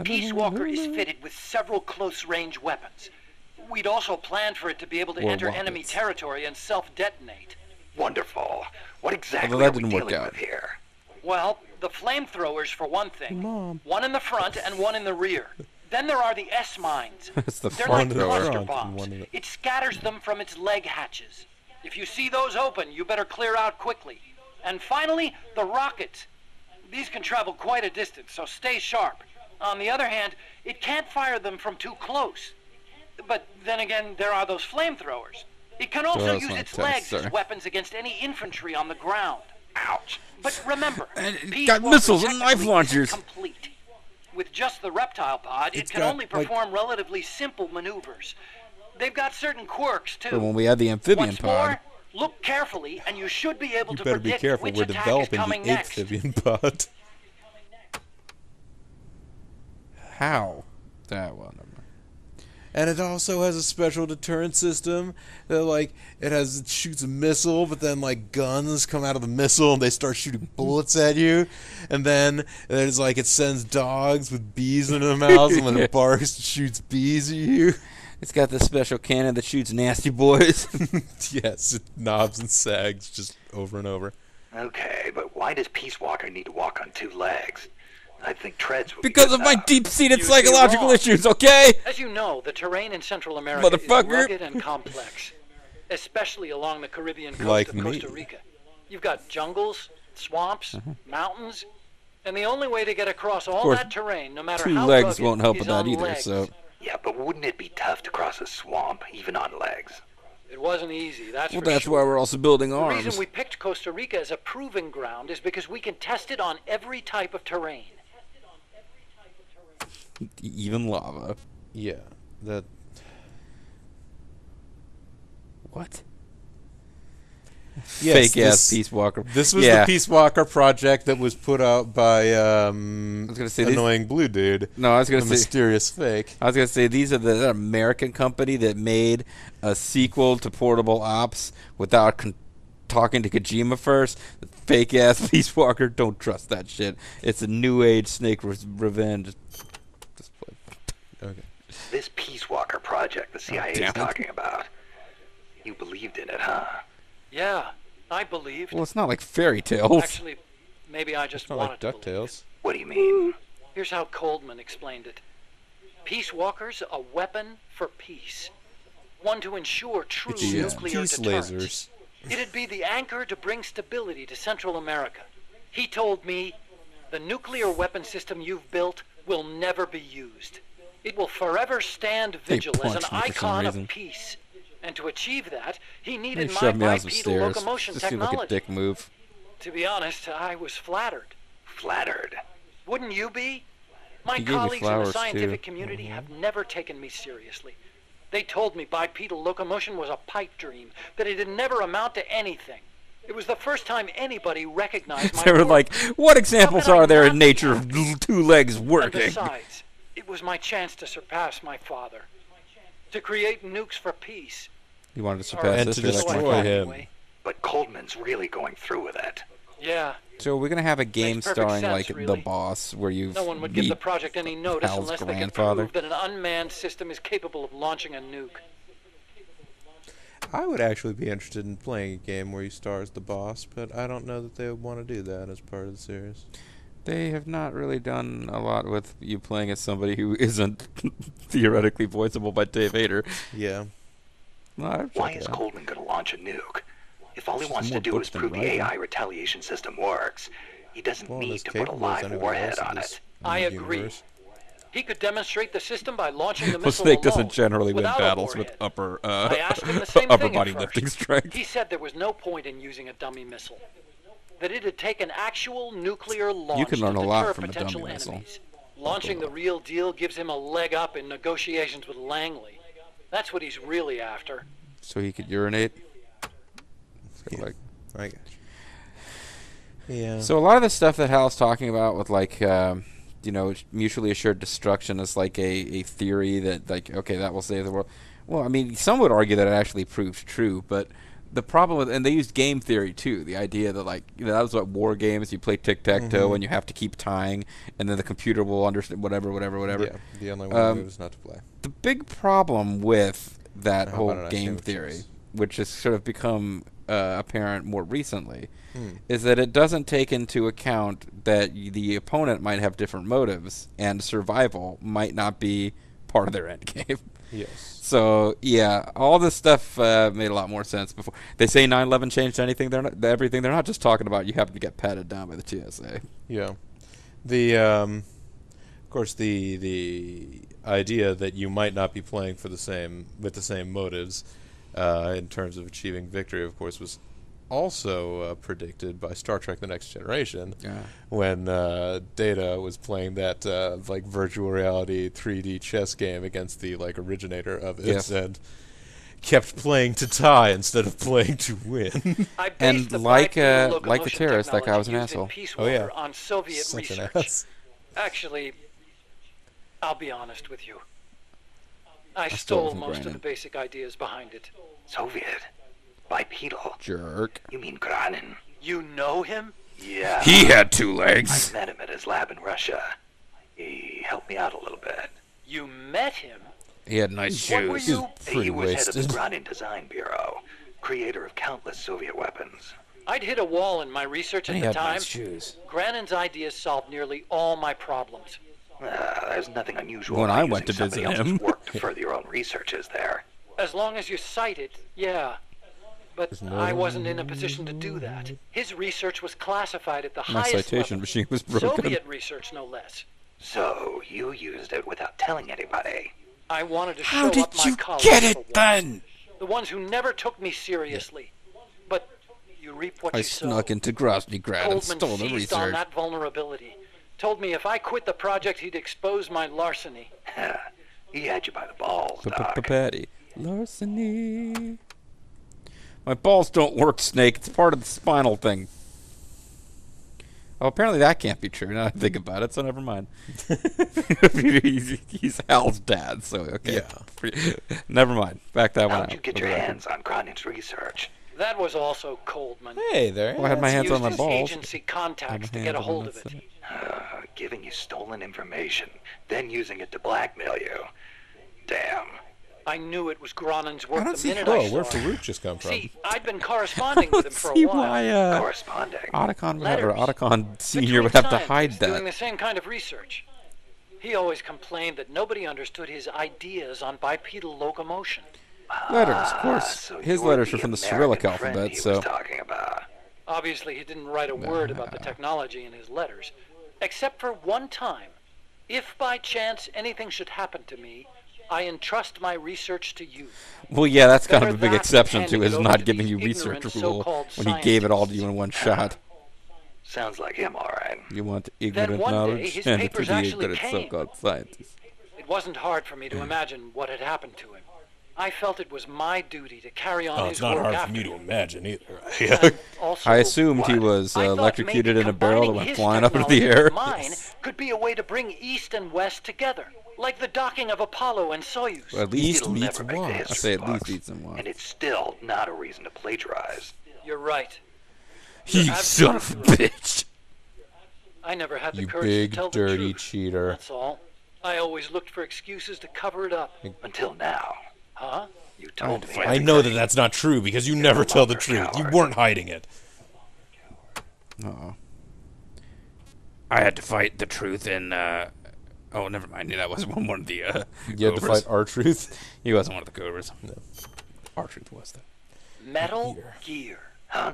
Peace Walker is fitted with several close-range weapons. We'd also planned for it to be able to
Or
enter enemy
rockets.
territory and self-detonate.
Wonderful. What exactly
Although that
are we
didn't work
dealing
out.
with here?
Well, the flamethrowers for one thing.
Mom.
One in the front and one in the rear. Then there are the S-mines.
It's the
They're like
in the
flamethrower.
cluster
front and
bombs.
one in the-
It scatters them from its leg hatches. If you see those open, you better clear out quickly. And finally, the rockets. These can travel quite a distance, so stay sharp. On the other hand, it can't fire them from too close. But then again, there are those flamethrowers. It can also
Those
use
might
its
test,
legs
sir.
as weapons against any infantry on the ground.
Ouch.
But remember,
And it
Peace
got
Walker
missiles and knife
technically
launchers.
isn't complete. With just the reptile pod,
It's
it can
got,
only
like-
perform relatively simple maneuvers. They've got certain quirks too.
But when we had the amphibian
Once
pod,
more, look carefully, and you should be able
You
to
better be
predict
careful.
which
We're
attack is
developing
coming
the
next.
amphibian pod.
how? That well, never mind.
And it also has a special deterrent system that, like, it shoots a missile, but then, like, guns come out of the missile and they start shooting bullets at you. And then there's, like, it sends dogs with bees in their mouths, and when it barks, it shoots bees at you.
It's got this special cannon that shoots nasty boys.
Yes, it knobs and sags just over and over.
Okay, but why does Peace Walker need to walk on 2 legs? I think treads would be
Because
good
of my
enough.
deep-seated
You'd be
psychological
wrong.
issues, okay?
As you know, the terrain in Central America is
Motherfucker.
rugged and complex, especially along the Caribbean coast
Like
of
me.
Costa Rica. You've got jungles, swamps, mountains, and the only way to get across all
course,
that terrain, no matter
2
how
legs
rugged,
won't help
is
with that
on
either,
legs.
so...
Yeah, but wouldn't it be tough to cross a swamp, even on legs?
It wasn't easy, that's
Well,
for
that's
sure.
why we're also building
The
arms.
reason we picked Costa Rica as a proving ground is because we can test it on every type of terrain.
Even lava.
Yeah, that...
What?
Yes,
Fake-ass
this-
Peace Walker.
This was
yeah.
the Peace Walker project that was put out by
gonna say these-
annoying blue dude.
No, I was
The
going to say...
mysterious fake.
I was going to say, these are the American company that made a sequel to Portable Ops without talking to Kojima first. The fake-ass Peace Walker, don't trust that shit. It's a new age Snake Revenge. Just play.
Okay.
This Peace Walker project the CIA
damn
is
it.
talking about. You believed in it, huh?
Yeah, I believed.
Well, it's not like fairy tales.
Actually, maybe I just
It's not
wanted
like
to believe it.
DuckTales.
What do you mean?
Here's how Coldman explained it. Peace Walker's a weapon for peace. One to ensure true
It shoots
nuclear
peace
deterrence.
lasers.
It'd be the anchor to bring stability to Central America. He told me, the nuclear weapon system you've built will never be used. It will forever stand vigil as an
punched me for some
icon
reason.
of peace. And to achieve that, he
They
needed my
shoved me down some
bipedal
stairs.
locomotion
Just seemed like a
technology.
dick move.
To be honest, I was flattered.
Flattered.
Wouldn't you be? My
He gave me
colleagues in the
flowers,
scientific
too.
community have never taken me seriously. They told me bipedal locomotion was a pipe dream, that it'd never amount to anything. It was the first time anybody recognized my
They were
work.
like, what examples
How could I
are there
not
in
be
nature of two legs
And
working?
besides, it was my chance to surpass my father. To create nukes for peace.
You wanted to
Or
surpass
And
this
to
shit,
so I
like,
destroy
thought
him.
anyway.
But Coldman's really going through with it.
Yeah,
So we're gonna have a game
perfect
starring
sense,
like
really.
the boss, where you
no one would give
meet
the project any notice
Hal's
unless they could
grandfather.
prove that an unmanned system is capable of launching a nuke.
I would actually be interested in playing a game where you star as the boss, but I don't know that they would want to do that as part of the series.
They have not really done a lot with you playing as somebody who isn't theoretically voiceable by Dave Hayter.
Yeah.
No, I'd
Why
check
is
it out.
Coldman going to launch a nuke? If all he
Just
wants to
more
do
books
is
than
prove the
writing.
AI retaliation system works, he doesn't
Well,
need
as
to put a
capable as
live
anyone
warhead
else in
on
this
it.
I agree.
universe.
He could demonstrate the system by launching the
Well,
missile
Snake
alone,
doesn't generally win
without a
battles with
warhead.
upper
I asked him the same
upper
thing
body
at
lifting
first.
strength.
He said there was no point in using a dummy missile. That it'd take an actual nuclear launch
can learn
to
a lot
deter
from a
potential
dummy missile.
enemies. Launching the real deal gives him a leg up in negotiations with Langley. That's what he's really after.
So he could urinate. So,
Yeah.
like,
I got you. Yeah.
so a lot of the stuff that Hal's talking about with like you know, mutually assured destruction is like a theory that like, okay, that will save the world. Well, I mean, some would argue that it actually proves true, but the problem with, and they used game theory too, the idea that like, you know, that was what war games, you play tic-tac-toe and you have to keep tying, and then the computer will understand whatever.
Yeah, the only one move is not to play.
The big problem with that
How
whole
about an
game
active
theory,
choice?
which has sort of become apparent more recently, is that it doesn't take into account that the opponent might have different motives, and survival might not be part of their end game.
Yes.
So yeah, all this stuff made a lot more sense before. They say 9/11 changed anything. They're not everything. They're not just talking about you having to get patted down by the TSA.
Yeah. The of course the idea that you might not be playing for the same motives in terms of achieving victory, of course, was also predicted by Star Trek: The Next Generation, when Data was playing that like virtual reality 3D chess game against the like originator of it,
Yes.
and kept playing to tie instead of playing to win.
I based
And
the
like,
bipedal
like the
locomotion
terrorist, that guy was an
technology used in
asshole.
Peace
Oh, yeah.
Walker on Soviet
Such an
research.
ass.
Actually, I'll be honest with you. I
stole
stole
from
most of
Granin.
the basic ideas behind it.
Soviet? Bipedal?
Jerk.
You mean Granin?
You know him?
Yeah.
He had 2
I
legs.
met him at his lab in Russia. He helped me out a little bit.
You met him?
He had nice
What were
shoes.
you?
Pretty
He was head of the
wasted.
Granin Design Bureau, creator of countless Soviet weapons.
I'd hit a wall in my research at
And he
the
had
time.
nice shoes.
Granin's ideas solved nearly all my problems.
There's nothing unusual
When
about
I went
using
to
somebody
visit
else's
him.
work to further your own researches there.
As long as you cite it, yeah. But I wasn't in a position to do that. His research was classified at the
My
highest
citation
level.
machine was broken.
Soviet research, no less.
So, you used it without telling anybody.
I wanted to show
How did
up my
you
colleagues
get
for
it
once.
then?
The ones who never took me seriously. But you reap what
I
you sow.
snuck into Groznygrad and
Goldman
stole the
seized on
research.
that vulnerability. Told me if I quit the project, he'd expose my larceny.
He had you by the balls, Doc.
Patty. Larceny. My balls don't work, Snake. It's part of the spinal thing. Oh, apparently that can't be true. Now I think about it, so never mind. he's Hal's dad, so okay.
Yeah.
Never mind. Back that one
How'd
out.
you get
for
your
the record.
hands on Granin's research?
That was also Coldman.
Hey there.
Well, I had my hands
Used
on my
his
balls.
agency
I
contacts
had
to
my
get a
hands on
hold
my
of it.
side.
Giving you stolen information, then using it to blackmail you. Damn.
I knew it was Granin's work
I don't
the
see
minute
Whoa,
I saw
where'd
it.
Farouk just come from?
See, I'd been corresponding with him for a
See
while.
why
Corresponding.
Otacon,
Letters.
Otacon Senior
Between
would have to hide
scientists doing
that.
the same kind of research. He always complained that nobody understood his ideas on bipedal locomotion.
Letters, of course.
So
His
you were
letters are from the Cyrillic
American friend
alphabet,
he
so
was talking about.
Obviously, he didn't write a word about the technology in his letters, except for one time. If by chance anything should happen to me, I entrust my research to you.
well, yeah, that's kind of a
Better
big
that
exception
than
to his
handing it
not
over to
giving
these
you research
ignorant
rule
so-called
when he gave it all to
scientists.
you in one shot.
Sounds like him, all right.
You want ignorant
one day,
knowledge
his
and to
papers
the
actually
ignorant
came.
so-called scientists.
It wasn't hard for me to imagine what had happened to him. I felt it was my duty to carry on
Oh,
his
it's not
work
hard for
after
me to
him.
imagine either.
And also,
I assumed he
what?
was
I thought
electrocuted
maybe
in a barrel that
combining
went
his
flying up into the
technology
air.
with Mine could be a way to bring East and West together, like the docking of Apollo and Soyuz.
Well, at least
It'll
meets
never make the
one. I
history
say at least
books,
eats and one.
and it's still not a reason to plagiarize.
You're right.
You
You're
son of a bitch!
I never had the
You
courage
big,
to tell the
dirty
truth.
cheater.
That's all. I always looked for excuses to cover it up.
Until now.
Huh?
You told me.
I know that that's not true because you never tell the
longer
truth. You
coward.
weren't hiding it.
Uh-oh. I had to fight the truth in, Oh, never mind. That was one of the,
You had to
Cobras.
fight our truth.
He wasn't one of the Cobras.
Our truth was that.
Metal Gear.
Huh?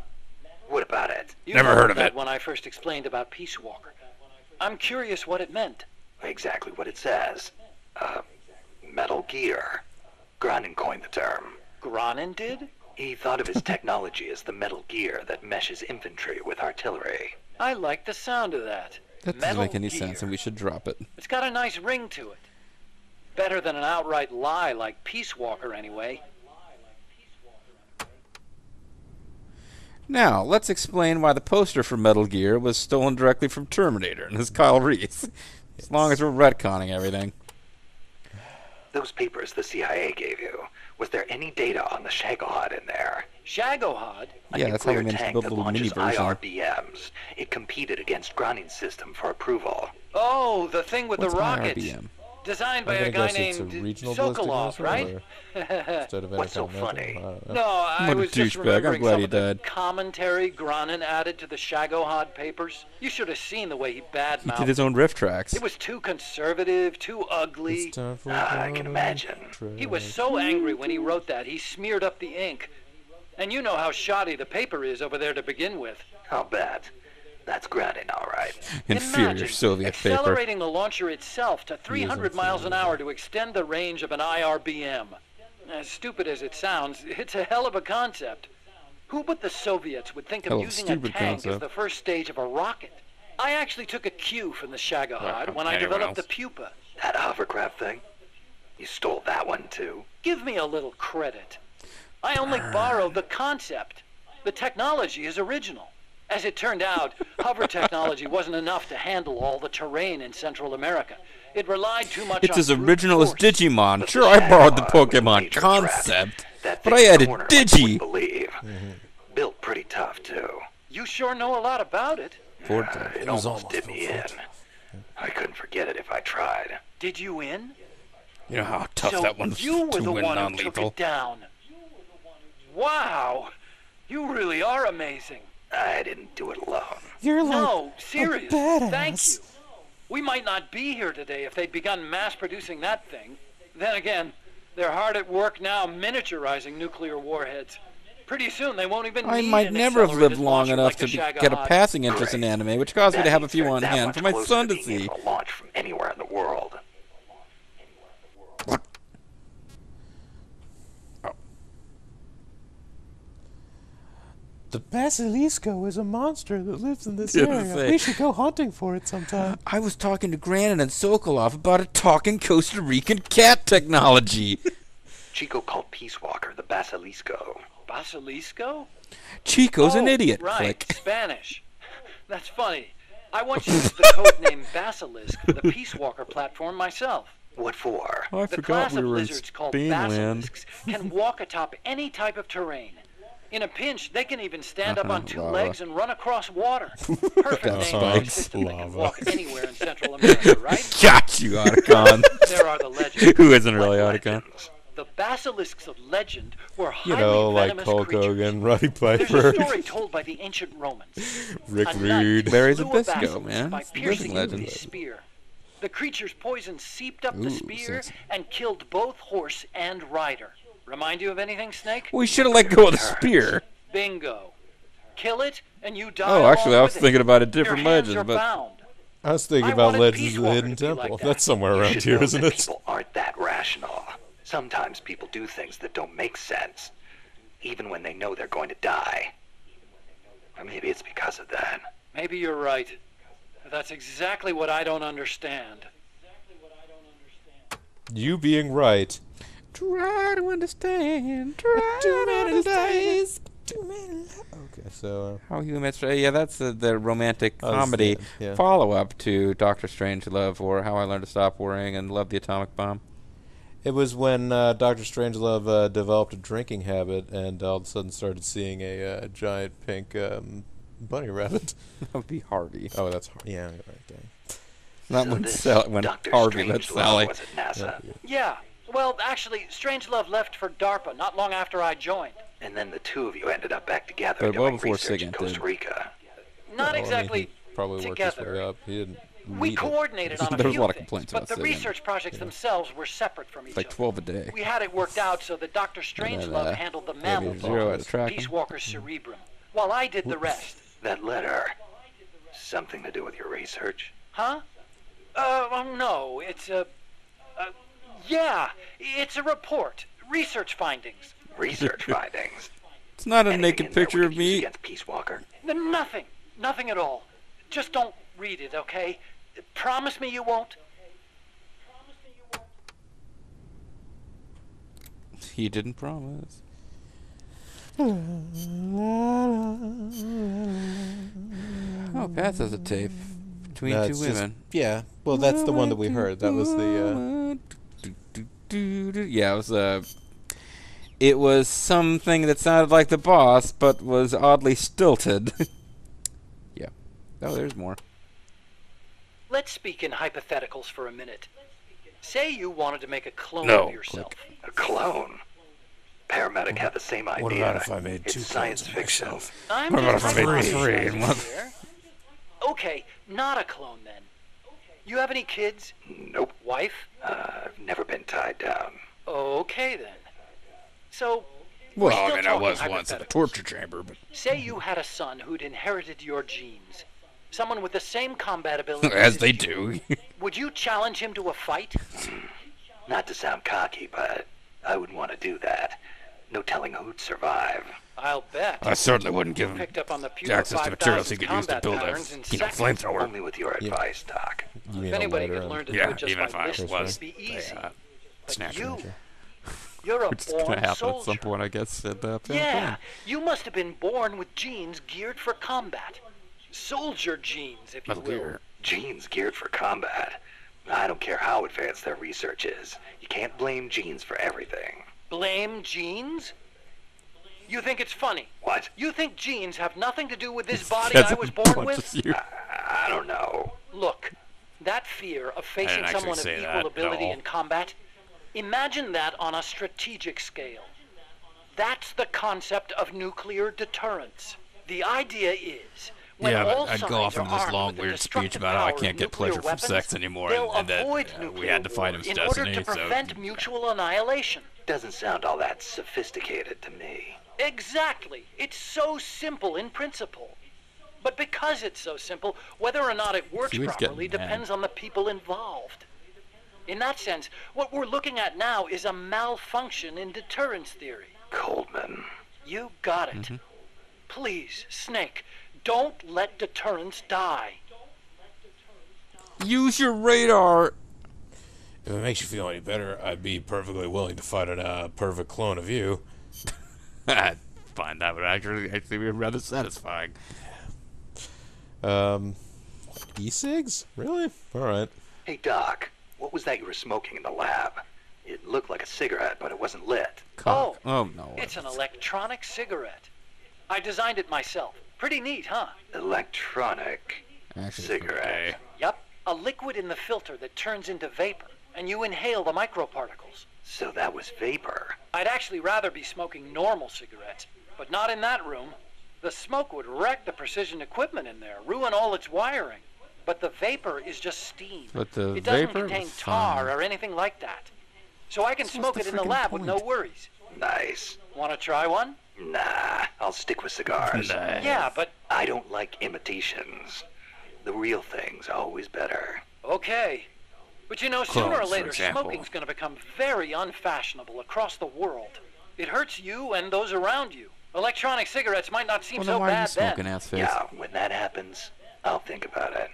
What about it?
You
Never
mumbled
heard of
that
it.
when I first explained about Peace Walker. I'm curious what it meant.
Exactly what it says. Metal Gear. Granin coined the term.
Granin did?
He thought of his technology as the metal gear that meshes infantry with artillery.
I like the sound of that.
That doesn't
Metal
make any
Gear.
sense, and we should drop it.
It's got a nice ring to it. Better than an outright lie like Peace Walker, anyway.
Now, let's explain why the poster for Metal Gear was stolen directly from Terminator, and it's Kyle Reese. As long as we're retconning everything.
Those papers the CIA gave you, was there any data on the Shagohod in there?
Shagohod?
A
Yeah, that's how we
nuclear
managed to
tank
build a
that
little mini
launches
version.
IRBMs. It competed against Granin's system for approval.
Oh, the thing with
What's
the rockets.
IRBM?
Designed by
I'm
a
gonna
guy
guess it's a
named
regional ballistic
Sokolov,
missile,
right?
or instead of
What's so
intercontinental?
funny?
I don't know.
No, I
What a
was just
douchebag. I'm
remembering
glad
some
he
of the
died.
commentary Granin added to the Shagohod papers. You should have seen the way he
He
badmouthed.
did his own riff tracks.
It was too conservative, too ugly.
It's time for
I can imagine.
He was so angry when he wrote that, he smeared up the ink. And you know how shoddy the paper is over there to begin with.
I'll bet. That's Granin, all right.
Inferior
Imagine
Soviet paper.
accelerating the launcher itself to 300 miles an hour to extend the range of an IRBM. As stupid as it sounds, it's a hell of a concept. Who but the Soviets would think of
Hell of a
using a
stupid
tank as
concept.
the first stage of a rocket? I actually took a cue from the Shagohod when I
anyone
developed the
else?
Pupa.
That hovercraft thing? You stole that one, too?
Give me a little credit. I only borrowed the concept. The technology is original. As it turned out, hover technology wasn't enough to handle all the terrain in Central America. It relied too much
It's
on
as
brute
original as
force.
Digimon.
But
Sure,
the
I borrowed the
Jaguar was a
Pokemon
major
concept,
threat. That
but I
thing's
added
corner like you
Digi.
wouldn't believe. Built pretty tough, too.
You sure know a lot about it.
It almost did me in. I couldn't forget it if I tried.
Did you in?
You know how tough
So
that one's
you were
to
the
win
one who took
non-lethal.
it down. Wow. You really are amazing.
I didn't do it alone.
You're like
No, serious.
badass.
Thank you. We might not be here today if they'd begun mass producing that thing. Then again, they're hard at work now miniaturizing nuclear warheads. Pretty soon they won't even
I
need
might
an
never have lived
accelerated
long
launcher
enough
like
to
the
get a
Shagahad.
passing interest in
Great.
anime, which caused me to
That
have a
means
few
they're
on
that
hand
much
for my
closer
son to
being
see.
able to launch from anywhere in the world.
The Basilisco is a monster that lives in this
Yeah,
area.
say.
We should go hunting for it sometime.
I was talking to Grannon and Sokolov about a talking Costa Rican cat technology.
Chico called Peace Walker the Basilisco.
Basilisco?
Chico's an
Oh,
idiot.
Right,
Click.
Spanish. That's funny. I once used the codename Basilisk for the Peace Walker platform myself.
What for?
Oh, I
The
forgot
class
we
of
were in
lizards called
Spainland.
basilisks can walk atop any type of terrain. In a pinch, they can even stand up on two
lava.
legs and run across water. Perfect name for a
spikes.
system that can
Lava.
walk anywhere in Central America, right?
Got you, Otacon.
There are the legends.
Who isn't really
What
Otacon?
legends?
The basilisks of legend were
You
highly
know, like
venomous
Hulk
creatures.
Hogan, Roddy
There's a
Piper,
story told by the ancient Romans.
Rick
A knight
Rude.
Larry
slew a
Zbyszko,
basilisk
man.
by
It's a living
piercing it with
legend.
his spear. The creature's poison seeped up the
Ooh,
spear
sexy.
and killed both horse and rider. Remind you of anything, Snake?
We should have let go of the spear.
Bingo. Kill it, and you die.
Oh, actually, I
along
was
with
thinking
it.
about a
Your
different
hands
legend,
are
but
bound.
I was thinking
I
about
wanted
Legends
Peace
of the
Walker
Hidden
to be like
Temple.
that.
That's somewhere
You
around
should
here,
know
isn't
that
it?
people aren't that rational. Sometimes people do things that don't make sense, even when they know they're going to die. Or maybe it's because of that.
Maybe you're right. But that's exactly what I don't understand.
You being right.
try to understand. Try to understand.
Okay, so
How humans? Yeah, that's the romantic
Oh, this is
comedy
the end, yeah.
follow-up to Doctor Strangelove, or How I Learned to Stop Worrying and Love the Atomic Bomb.
it was when Dr. Strangelove developed a drinking habit and all of a sudden started seeing a giant pink bunny rabbit.
That would be Harvey.
Oh, that's hard. Yeah, right there.
Not
So
when
this
when
Dr.
Harvey met
Strangelove
Sally.
was at NASA,
Yeah. Well, actually, Strangelove left for DARPA not long after I joined.
and then the two of you ended up back together
But well
doing
before
research in
Sigint
Costa
did.
Rica.
Not
Well, I mean,
exactly
he probably worked his
together.
way up. He didn't.
We
lead it.
coordinated on a
There was
few
a lot of
things,
complaints
but
about
the
Sigint.
research projects themselves were separate from each
It's like
other.
12 a day.
We had it worked out so that Dr. Strangelove handled the mammal
maybe 0
bone,
at a tracking.
Peace Walker's cerebrum, while I did the rest.
That letter, something to do with your research?
Huh? No, it's yeah, it's a report. Research findings.
Research findings.
It's not a
Anything
naked
in there
picture
we
of
could use
me.
against Peace Walker?
Nothing. Nothing at all. Just don't read it, okay? Promise me you won't.
He didn't promise. Oh, Pat has a tape between
No,
two
it's just-
women.
yeah. Well, that's the one that we heard. That was the.
Yeah, it was something that sounded like the boss, but was oddly stilted. Yeah. Oh, there's more.
Let's speak in hypotheticals for a minute. Say you wanted to make a clone
No,
of yourself.
A clone? Paramedic had the same idea.
What about if I made
it's
two
science
clones of
fiction.
myself?
I'm
What about
just
if I made
hypothesizing
three?
here. Okay, not a clone then. You have any kids?
Nope.
Wife?
I've never been tied down.
Okay then. So, we're
Well,
still
I mean, I
talking
was once in a
hypotheticals.
torture chamber, but
Say you had a son who'd inherited your genes. Someone with the same combat abilities
as they
you.
do.
Would you challenge him to a fight?
Not to sound cocky, but I wouldn't want to do that. No telling who'd survive.
I'll bet.
I certainly wouldn't give him
Picked up on the
access to materials he could use to
combat
build a
patterns in seconds.
flamethrower.
Only with your advice, Doc.
You mean
If
a
anybody
lighter
could
and-
learn to
Yeah,
do it just
even
by
if I
listening,
was
it'd be easy. But
snatcher.
you, you're a
Which is
born
going to happen
soldier.
at some point, I guess. At
Yeah, you must have been born with genes geared for combat. Soldier genes, if you
Metal
will.
Gear.
Genes geared for combat. I don't care how advanced their research is. You can't blame genes for everything.
Blame genes? You think it's funny?
What?
You think genes have nothing to do with this body
Yes,
I was born with?
punches you.
I don't know.
Look, that fear of facing
actually
someone of
say
equal
that,
ability
no.
in combat, imagine that on a strategic scale. That's the concept of nuclear deterrence. The idea is, when
Yeah,
all
but I'd
sides
go off
are
into this
armed
long
with the
weird speech
destructive
about how I
power
can't
of
get pleasure
nuclear
from
weapons,
sex anymore,
they'll
and that
avoid
we
nuclear
had to fight
war
him,
in order
Destiny,
to
so-
prevent mutual annihilation.
Doesn't sound all that sophisticated to me.
Exactly. It's so simple in principle. But because it's so simple, whether or not it works
He was
properly
getting mad.
depends on the people involved. In that sense, what we're looking at now is a malfunction in deterrence theory.
Coldman.
You got it. Please, Snake, don't let deterrence die.
Use your radar.
If it makes you feel any better, I'd be perfectly willing to fight a perfect clone of you.
I find that would actually be rather satisfying.
E-cigs? Really? Alright.
Hey, Doc, what was that you were smoking in the lab? It looked like a cigarette, but it wasn't lit.
Cock. Oh no.
It's an electronic cigarette. I designed it myself. Pretty neat, huh?
Electronic
Actually,
cigarette.
Yup. A liquid in the filter that turns into vapor, and you inhale the microparticles.
So that was vapor.
I'd actually rather be smoking normal cigarettes, but not in that room. The smoke would wreck the precision equipment in there, ruin all its wiring. But the vapor is just steam.
But the
it doesn't
vapor
contain
was
tar
fine.
or anything like that. So I can
So
smoke
what's
it
the
in the
freaking
lab with no
point?
worries.
Nice.
Want to try one?
Nah, I'll stick with cigars.
Nice.
Yeah, but
I don't like imitations. The real thing's always better.
okay. But you know, sooner or
Clones, for
later,
example.
smoking's going to become very unfashionable across the world. It hurts you and those around you. Electronic cigarettes might not seem
Well, then
so
why are you
bad
smoking,
then.
ass face?
Yeah, when that happens, I'll think about it.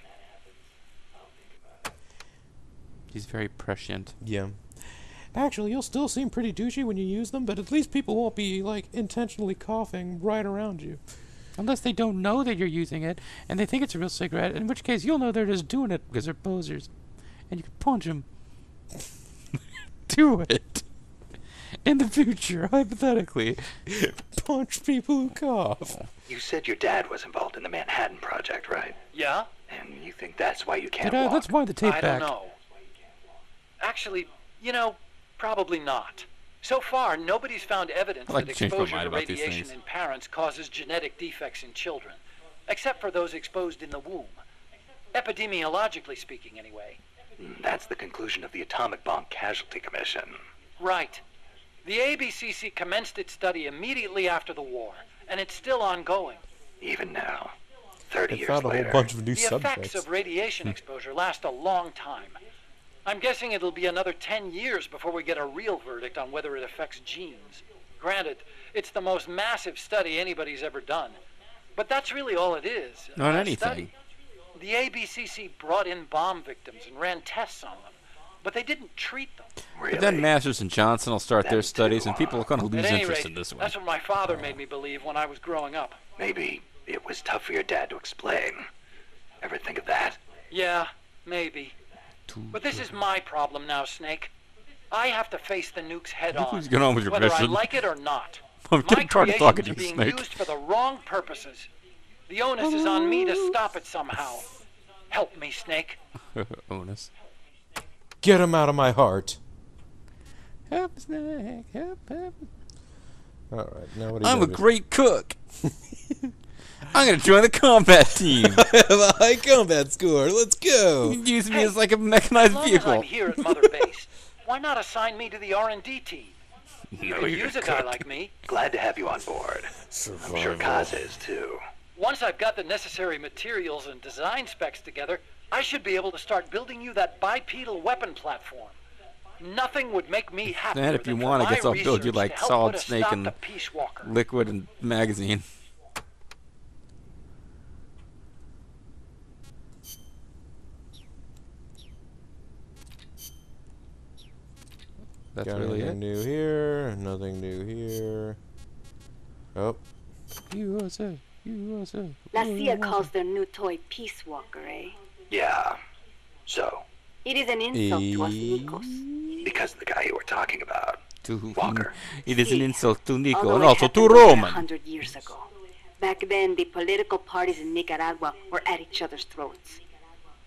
He's very prescient.
Yeah. Actually, you'll still seem pretty douchey when you use them, but at least people won't be, like, intentionally coughing right around you.
Unless they don't know that you're using it, and they think it's a real cigarette, in which case you'll know they're just doing it because they're posers. And you can punch them. Do it. In the future, hypothetically.
Punch people who cough.
You said your dad was involved in the Manhattan Project, right?
Yeah?
And you think that's why you can't
Did I?
walk?
Let's wind the tape
I
back.
don't know. Actually, you know, probably not. So far, nobody's found evidence
I like
that
to change my
exposure
mind
to
about these
radiation
things.
in parents causes genetic defects in children, except for those exposed in the womb. Epidemiologically speaking, anyway.
That's the conclusion of the Atomic Bomb Casualty Commission.
Right. The ABCC commenced its study immediately after the war, and it's still ongoing.
Even now, 30
They
years
found a
later.
whole bunch of new
The effects
subjects.
of radiation exposure last a long time. I'm guessing it'll be another 10 years before we get a real verdict on whether it affects genes. Granted, it's the most massive study anybody's ever done. But that's really all it is.
Not
a
anything.
study. The ABCC brought in bomb victims and ran tests on them, but they didn't treat them.
Really?
But then Masters and Johnson will start their
Them
studies,
too,
and people are going to lose
At any
interest
rate,
in this one.
that's what my father made me believe when I was growing up.
Maybe it was tough for your dad to explain. Ever think of that?
Yeah, maybe. But this is my problem now, Snake. I have to face the nukes head on,
What's going on with your
whether
mission?
I like it or not.
I'm
My
getting tired of
creations
talking to
are
you,
being
Snake.
used for the wrong purposes. The onus is on me to stop it somehow. Help me, Snake.
Onus.
Get him out of my heart.
Help, Snake. Help, help.
Alright, now what do you
I'm a
gotta do?
great cook. I'm going to join the combat team.
I have a high combat score. Let's go.
You can use me
Hey,
as like a mechanized
As long as
vehicle.
I'm here at Mother Base, why not assign me to the R&D team? You
No,
could
you're
use a
a
guy
cook.
like me.
Glad to have you on board. I'm sure Kaz is too.
Once I've got the necessary materials and design specs together, I should be able to start building you that bipedal weapon platform. Nothing would make me happier
And if you
than
want,
for
I guess
my
I'll build you
research
like
to help
Solid
put a
Snake
stop
and
to Peace Walker.
Liquid and magazine. That's
Got
really
anything
it.
new here? Nothing new here. Oh,
USA,
La CIA calls their new toy Peace Walker, eh?
Yeah. So,
It is an insult to us Nikos.
Because the guy you were talking about,
To
Walker.
It is an insult to Nico
Although
and
it
also to
happened over
Roman.
100 years ago. Back then, the political parties in Nicaragua were at each other's throats.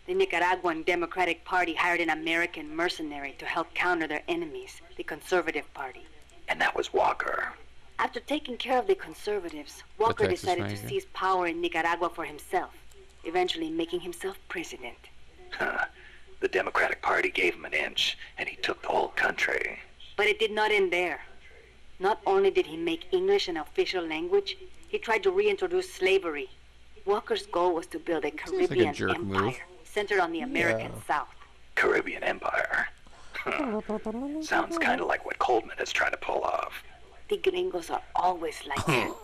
The Nicaraguan Democratic Party hired an American mercenary to help counter their enemies, the Conservative Party.
And that was Walker.
After taking care of the conservatives, Walker
Texas
decided to
Ranger.
seize power in Nicaragua for himself, eventually making himself president.
Huh. The Democratic Party gave him an inch, and he took the whole country.
But it did not end there. Not only did he make English an official language, he tried to reintroduce slavery. Walker's goal was to build a
like a
Caribbean
jerk
empire
move.
centered on the American South.
Caribbean Empire. Sounds kind of like what Coleman is trying to pull off.
The gringos are always like that.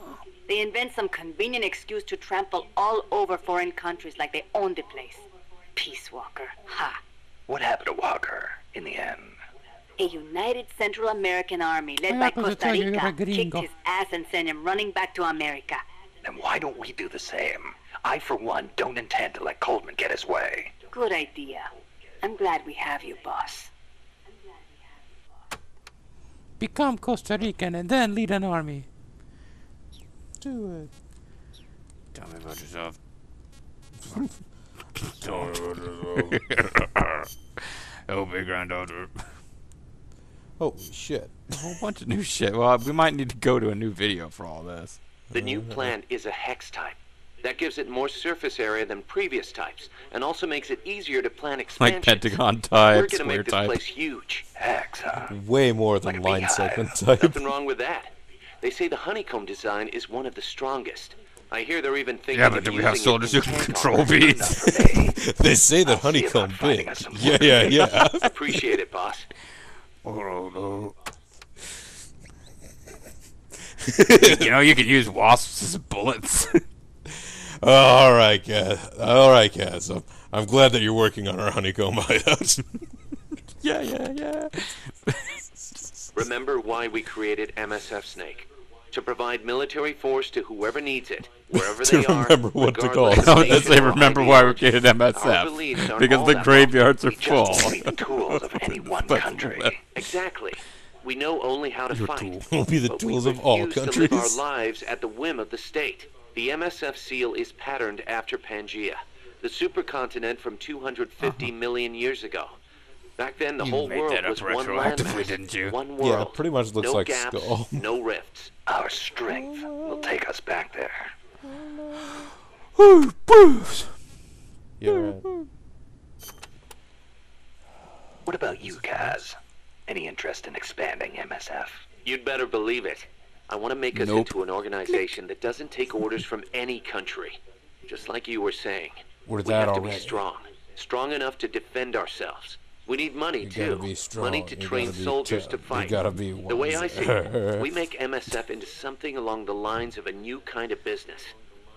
They invent some convenient excuse to trample all over foreign countries like they own the place. Peace Walker. Ha.
What happened to Walker in the end?
A united Central American army led by Costa Rica kicked his ass and sent him running back to America.
Then why don't we do the same? I, for one, don't intend to let Coleman get his way.
Good idea. I'm glad we have you, boss.
Become Costa Rican and then lead an army.
Do it.
Tell me about yourself. Oh, big granddaughter.
Holy shit.
A whole bunch of new shit. Well, we might need to go to a new video for all this.
The new plant is a hex type. That gives it more surface area than previous types, and also makes it easier to plan
Like
expansions.
pentagon type,
We're gonna
square
make this
type.
place huge.
Hex, huh?
Way more
Like
than
a
line
beehive.
segment type.
Nothing wrong with that. They say the honeycomb design is one of the strongest. I hear they're even thinking
Yeah, but
of
do we have
using
soldiers
it
who
in
can
tank
control
armor.
bees?
Enough for me.
They say that
I'll see
honeycomb
about finding
big.
us some
Yeah,
work.
yeah.
Appreciate it, boss.
You know, you could use wasps as bullets.
All right, Cass. All right, Cass. I'm glad that you're working on our honeycomb hideout.
yeah.
Remember why we created MSF Snake? To provide military force to whoever needs it, wherever
To
they are.
remember what to call
regardless
it.
of
I was gonna
nation
say,
or
remember why we
ideology.
created
Our
MSF.
beliefs aren't
Because
all
the
that
graveyards are
We
full.
just need the tools of any one country.
Exactly. We know only how to fight.
tool.
We'll be the
but
tools
we
of all
refuse to live our
countries.
lives at the whim of the state. The MSF seal is patterned after Pangaea, the supercontinent from 250 million years ago. Back then, the
You
whole
made
world
that up
was one
retroactively,
landmass,
didn't you?
one
Yeah,
world.
it pretty much looks
no
like
gaps,
Skull.
no rifts.
Our strength will take us back there.
Bruce.
Yeah, right.
What about you, Kaz? Any interest in expanding MSF?
You'd better believe it. I want to make us
Nope.
into an organization that doesn't take orders from any country. Just like you were saying.
We're
We
that
have to be
already.
strong. Strong enough to defend ourselves. We need money,
You
too.
gotta be strong.
Money to
You
train
gotta be
soldiers
tough.
to
You
fight.
gotta be
The way I see it,
wise.
we make MSF into something along the lines of a new kind of business.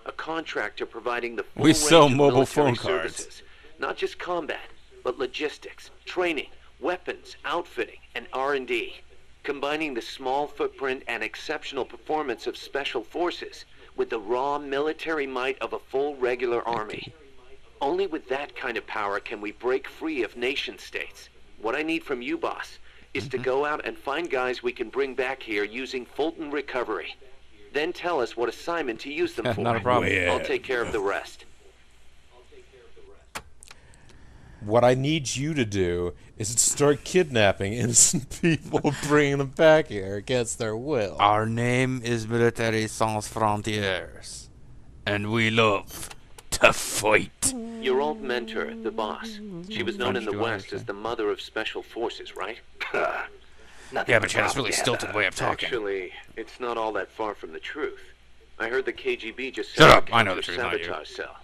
A contractor providing the full
We sell
range of
mobile
military
phone cards.
services. Not just combat, but logistics, training, weapons, outfitting, and R&D. Combining the small footprint and exceptional performance of special forces with the raw military might of a full regular army. Only with that kind of power can we break free of nation states. What I need from you, boss, is to go out and find guys we can bring back here using Fulton Recovery. Then tell us what assignment to use them for.
Not a problem.
I'll take care of the rest.
What I need you to do is to start kidnapping innocent people, bringing them back here against their will.
Our name is Military Sans Frontières, and we love to fight.
Your old mentor, the boss. She was known in the
French, do I
West as
understand?
the mother of special forces, right?
Nothing
Yeah,
but
but she has really
propaganda.
stilted way of talking.
Actually, it's not all that far from the truth. I heard the KGB just
Shut
set
up, I know the truth, not you.
sabotage cell.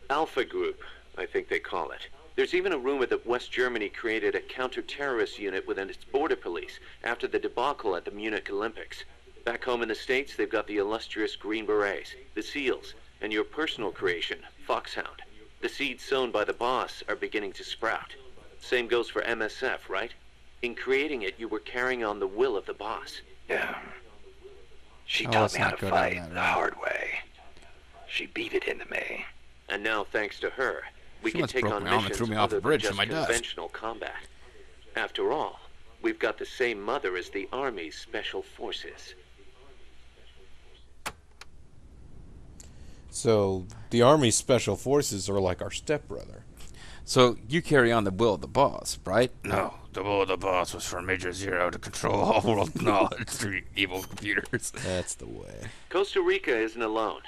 Alpha Group, I think they call it. There's even a rumor that West Germany created a counter-terrorist unit within its border police after the debacle at the Munich Olympics. Back home in the States, they've got the illustrious Green Berets, the SEALs, and your personal creation, Foxhound. The seeds sown by the boss are beginning to sprout. Same goes for MSF, right? In creating it, you were carrying on the will of the boss.
Yeah. She
Oh,
taught
let's
me how
not
to
go down
fight
that
the
road.
hard way. She beat it into me.
And now, thanks to her, we
She
can
once
take
broke
on
my arm and
missions
threw me off
other
the bridge
than
to
just
my death.
conventional combat. After all, we've got the same mother as the Army's Special Forces.
So the Army's Special Forces are like our stepbrother.
So you carry on the will of the boss, right? No, the will of the boss was for Major Zero to control all world knowledge through evil computers.
That's the way.
Costa Rica isn't alone.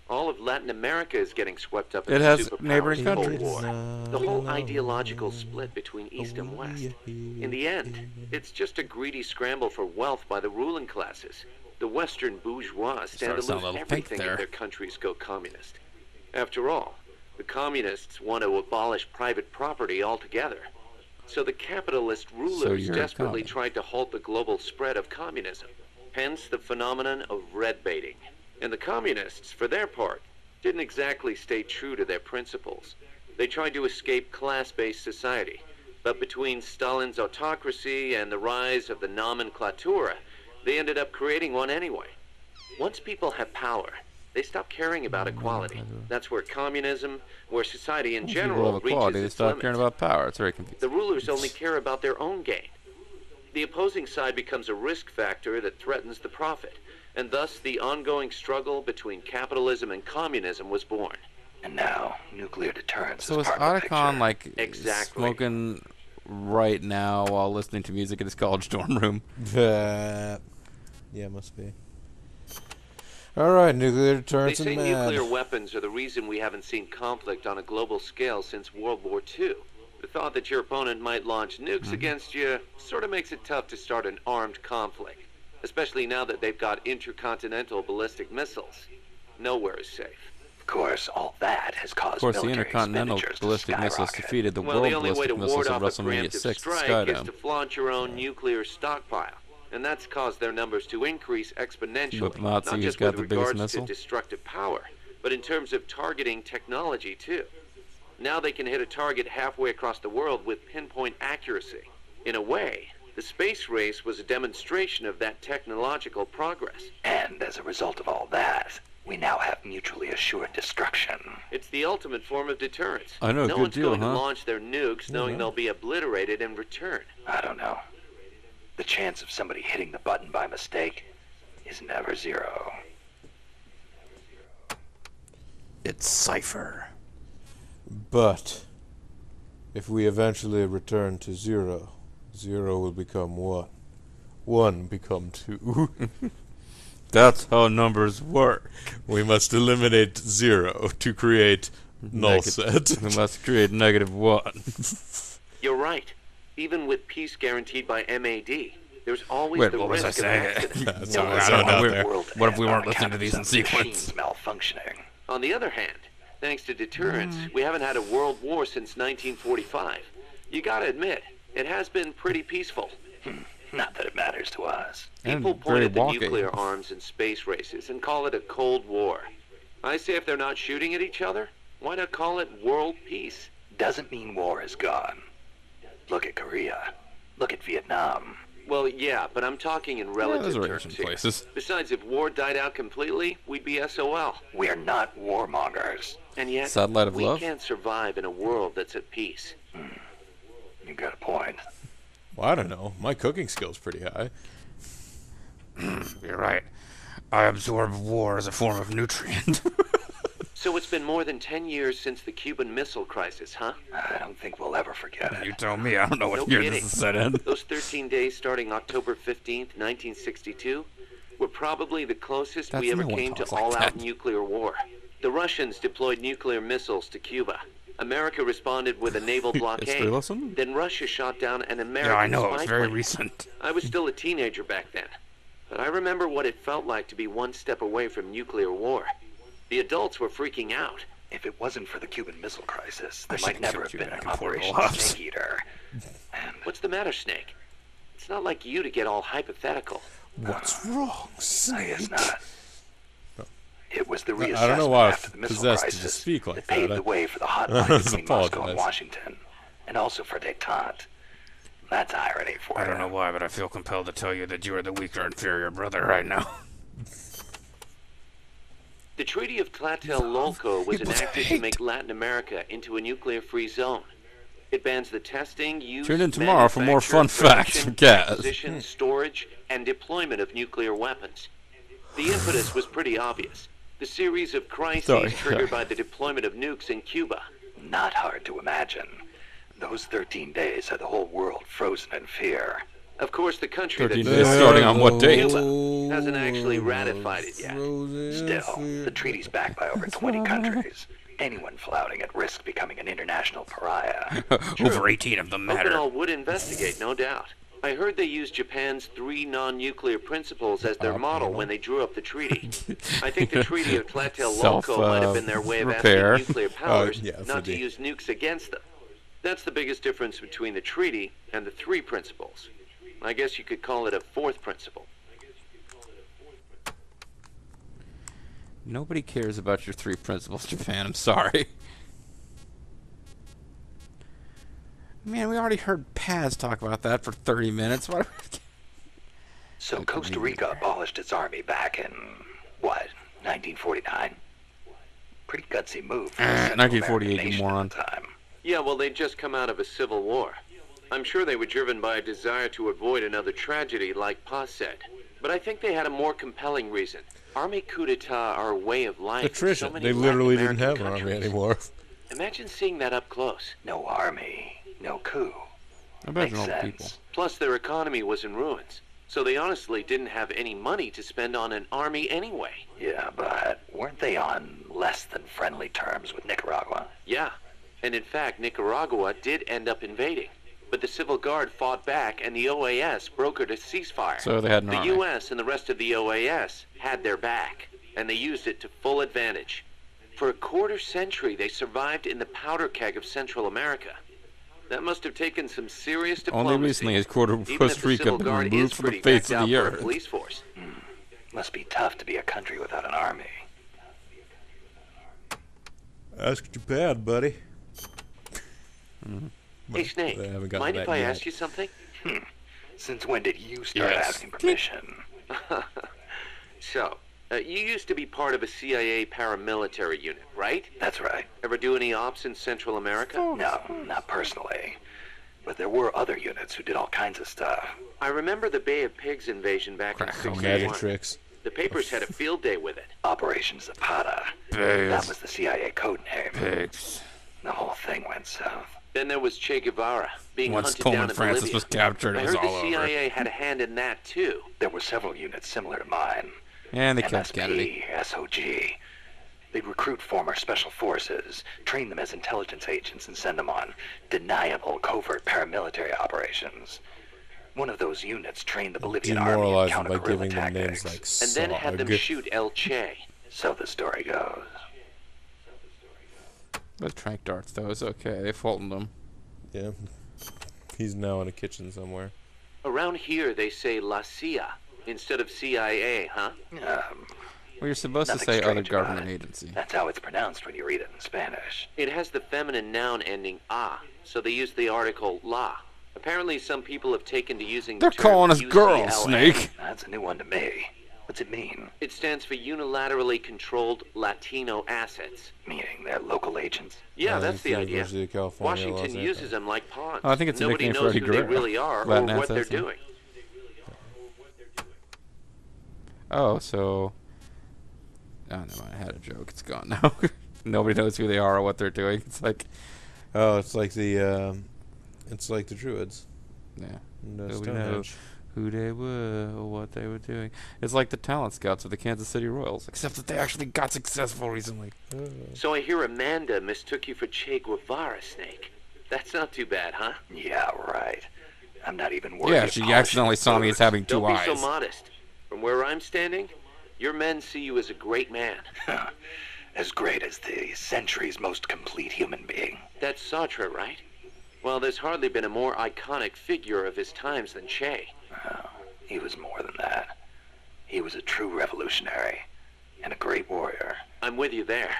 All of Latin America is getting swept up in
It
the
has
superpowers
neighboring
Cold
countries.
War. The whole ideological split between East and West. In the end, it's just a greedy scramble for wealth by the ruling classes. The Western bourgeois stand to
Starts to sound
lose
a little pink
everything
there.
if their countries go communist. After all, the communists want to abolish private property altogether. So the capitalist rulers
you're a
desperately
commie.
tried to halt the global spread of communism. Hence the phenomenon of red baiting. And the communists, for their part, didn't exactly stay true to their principles. They tried to escape class-based society. But between Stalin's autocracy and the rise of the nomenklatura, they ended up creating one anyway. Once people have power, they stop caring about equality. That's where communism, where society in
People
general
have
reaches
equality, they
its
stop
limits.
caring about power. It's very confusing.
The rulers only care about their own gain. The opposing side becomes a risk factor that threatens the profit, and thus the ongoing struggle between capitalism and communism was born.
And now, nuclear deterrence
So
is
is
part of the
Otacon
picture.
like
Exactly.
smoking right now while listening to music in his college dorm room?
Yeah, must be. All right, nuclear
They
deterrence
say
and mad.
nuclear weapons are the reason we haven't seen conflict on a global scale since World War II. The thought that your opponent might launch nukes against you sort of makes it tough to start an armed conflict, especially now that they've got intercontinental ballistic missiles. Nowhere is safe.
Of course, all that has caused
Of course, the
military
intercontinental
expenditures to
ballistic missiles
skyrocket.
defeated the
Well,
world
the only way
ballistic
to
missiles
ward
at
off a
WrestleMania
preemptive
6
strike is
Skydome.
to flaunt your own nuclear stockpile, and that's caused their numbers to increase exponentially.
Whip 'em out, see
Not
who's
just
got
with
the biggest
regards to
missile.
destructive power, but in terms of targeting technology too. Now they can hit a target halfway across the world with pinpoint accuracy. In a way, the space race was a demonstration of that technological progress.
And as a result of all that, we now have mutually assured destruction.
It's the ultimate form of deterrence.
I know,
no
good
one's
deal,
going
huh?
to launch their nukes knowing they'll be obliterated in return.
I don't know. The chance of somebody hitting the button by mistake is never zero.
It's Cypher.
But if we eventually return to zero, zero will become one. One become two.
That's how numbers work.
We must eliminate zero to create null set.
We must create -1.
You're right. Even with peace guaranteed by MAD, there's always
Wait,
the
what was I
risk of
saying?
accident.
That's
No,
all
it's
I
not
know out
the
there.
world
What if we
end
weren't
on
listening to
account
these
of
in
some
sequence?
machines malfunctioning.
On the other hand, thanks to deterrence, we haven't had a world war since 1945. You gotta admit, it has been pretty peaceful.
Not that it matters to us.
And
People point
very
at the
wonky.
nuclear arms and space races and call it a Cold War. I say if they're not shooting at each other, why not call it world peace?
Doesn't mean war is gone. Look at Korea. Look at Vietnam.
Well, yeah, but I'm talking in relative
those are
terms
Asian
here.
places.
Besides, if war died out completely, we'd be SOL.
We're not warmongers.
And yet,
Satellite of
we
love?
can't survive in a world that's at peace.
You got a point.
Well, I don't know. My cooking skill's pretty high.
You're right. I absorb war as a form of nutrient.
So it's been more than 10 years since the Cuban Missile Crisis, huh?
I don't think we'll ever forget
You
it.
tell me. I don't know what
No
year
kidding.
this is set in.
Those 13 days starting October 15th, 1962, were probably the closest
That's
we ever
no one
came to
talks like
all-out
that.
nuclear war. The Russians deployed nuclear missiles to Cuba. America responded with a naval blockade.
History lesson?
Then Russia shot down an American
Yeah, I know. It
spy
was very
plane.
recent.
I was still a teenager back then, but I remember what it felt like to be one step away from nuclear war. The adults were freaking out.
If it wasn't for the Cuban Missile Crisis,
I
there
should've
might never
killed
have
you
been
back
an
in Fort
Operation
Lost.
Snake Eater. And
What's the matter, Snake? It's not like you to get all hypothetical.
What's wrong,
I
Snake?
guess not. It was the reassessment
I don't know why
after the
I'm
missile
possessed to
crisis
speak like
that paved
that.
the way for the hot line
Just
between Moscow and
apologize.
Washington, and also for détente. That's irony for
I
you.
don't know why, but I feel compelled to tell you that you are the weaker, inferior brother right now.
The Treaty of Tlatelolco was enacted to make Latin America into a nuclear-free zone. It bans the testing, use,
Tune in tomorrow for more fun
manufacture,
facts from
production,
Gaz.
acquisition, storage, and deployment of nuclear weapons. The impetus was pretty obvious. The series of crises triggered by the deployment of nukes in Cuba.
Not hard to imagine. Those 13 days had the whole world frozen in fear.
Of course, the country
13
that
days starting on what date?
Cuba hasn't actually ratified it yet.
Still, the treaty's backed by over 20 countries. Anyone flouting at risk becoming an international pariah.
Over 18 of them matter.
Okinawa would investigate, no doubt. I heard they used Japan's 3 non-nuclear principles as their model when they drew up the treaty. I think the Treaty of Tlatelolco might have been their way of
repair.
asking nuclear powers
yeah,
not to use nukes against them. That's the biggest difference between the treaty and the 3 principles. I guess you could call it a 4th principle.
Nobody cares about your 3 principles, Japan. I'm sorry. Man, we already heard Paz talk about that for 30 minutes. Why?
So Costa Rica abolished its army back in, what, 1949? Pretty gutsy move for a Central
1948,
American
you
nation
moron.
at the time.
Yeah, well, they'd just come out of a civil war. I'm sure they were driven by a desire to avoid another tragedy, like Paz said. But I think they had a more compelling reason. Army coup d'etat are a way of life. in so
Attrition.
many
They
Latin
literally didn't
American
have an army
countries.
anymore.
Imagine seeing that up close.
No army, no coup.
Imagine
Makes
all the
sense.
people.
Plus, their economy was in ruins. So they honestly didn't have any money to spend on an army anyway.
Yeah, but weren't they on less than friendly terms with Nicaragua?
Yeah. And in fact, Nicaragua did end up invading. But the Civil Guard fought back and the OAS brokered a ceasefire.
So they had an
The
army.
U.S. and the rest of the OAS had their back, and they used it to full advantage. For a quarter century, they survived in the powder keg of Central America. That must have taken some serious diplomacy.
Only recently has
even if
Costa
the
Rica
Civil
been
Guard
removed
is
from the
pretty
face
backed
of the
out for a
earth.
police force.
Must be tough to be a country without an army.
Ask Japan, buddy.
Hey, Snake,
they haven't gotten
mind
to
if
that
I
yet.
ask you something?
Since when did you start
Yes.
asking permission?
So, you used to be part of a CIA paramilitary unit, right?
That's right.
Ever do any ops in Central America?
No, not personally. But there were other units who did all kinds of stuff.
I remember the Bay of Pigs invasion back in
Crack,
Magic
61.
tricks.
The papers had a field day with it.
Operation Zapata. That was the CIA code name.
Pigs.
The whole thing went south.
Then there was Che Guevara being
Once
hunted
Coleman
down in
Francis
Bolivia.
was captured, it
I
was
heard
all
the
over.
CIA had a hand in that too.
There were several units similar to mine.
And they killed Kennedy.
MSP, SOG. They'd recruit former special forces, train them as intelligence agents, and send them on deniable covert paramilitary operations. One of those units trained the Bolivian army in
Demoralize them by
counter-guerrilla
giving them
tactics.
names like
And then had them
Sog.
shoot El Che.
So the story goes.
The trank darts, though, is okay. They faulted them.
Yeah. He's now in a kitchen somewhere.
Around here they say La CIA instead of CIA, huh?
Well, you're supposed to
Nothing
say other
strange about
government
it.
agency.
That's how it's pronounced when you read it in Spanish.
It has the feminine noun ending a, so they use the article la. Apparently some people have taken to using
They're
the term
calling us girls,
UCLA.
Snake.
That's a new one to me. What's it mean?
It stands for unilaterally controlled Latino assets.
Meaning they're local agents?
Yeah,
I
that's
think
the idea.
University of California, Los
Washington
Angeles.
uses them like pawns.
Oh, I think it's a
Nobody
nickname for
knows
Eddie
who they
Guerrero.
really are
Latin
or what they're
assets, yeah.
doing.
Oh, so... Oh, never mind. I had a joke. It's gone now. Nobody knows who they are or what they're doing. It's like...
Oh, it's like the Druids.
Yeah.
And,
Nobody
Stonehenge.
knows who they were or what they were doing. It's like the talent scouts of the Kansas City Royals, except that they actually got successful recently.
So I hear Amanda mistook you for Che Guevara, Snake. That's not too bad, huh?
Yeah, right. I'm not even worried.
Yeah, she accidentally saw me as having two
Don't be
eyes.
so modest. From where I'm standing, your men see you as a great man.
As great as the century's most complete human being.
That's Sartre, right? Well, there's hardly been a more iconic figure of his times than Che.
Oh, he was more than that. He was a true revolutionary and a great warrior.
I'm with you there.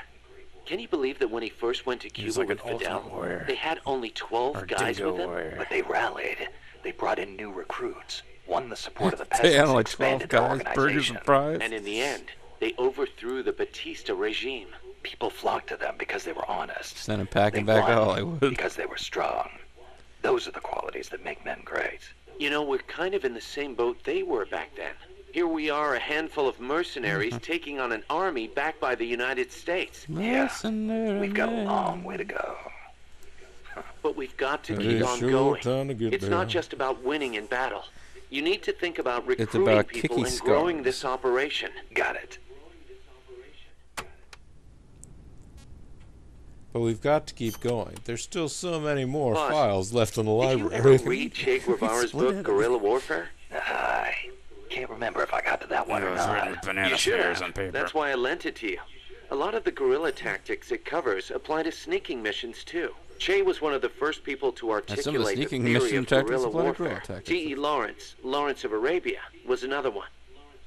Can you believe that when he first went to Cuba
like
with
an ultimate
Fidel,
warrior.
they had only 12 guys with him?
But they rallied. They brought in new recruits, won the support of the
They
peasants,
had
and
like 12
expanded the
guys, burgers
organization.
and fries.
And in the end, They overthrew the Batista regime.
People flocked to them because they were honest.
Send him packing
They
back to
won
Hollywood.
because they were strong. Those are the qualities that make men great.
You know, we're kind of in the same boat they were back then. Here we are, a handful of mercenaries taking on an army backed by the United States.
Mercenary
We've got a
man.
long way to go.
But we've got to
It
keep
is
on
sure
going.
time to get
It's
there.
not just about winning in battle. You need to think about
It's
recruiting
about
people
kicking
and growing
scars.
this operation.
Got it.
But we've got to keep going. There's still so many more
Boss,
files left in the
Did you
library.
ever read Che Guevara's book, Guerrilla Warfare?
I can't remember if I got to that one or not.
You should have. That's why I lent it to you. A lot of the guerrilla tactics it covers apply to sneaking missions too. Che was one of the first people to
some of the
articulate the
sneaking
theory
mission
of
tactics
guerrilla
apply to
warfare.
guerrilla tactics.
T.E. Lawrence of Arabia, was another one.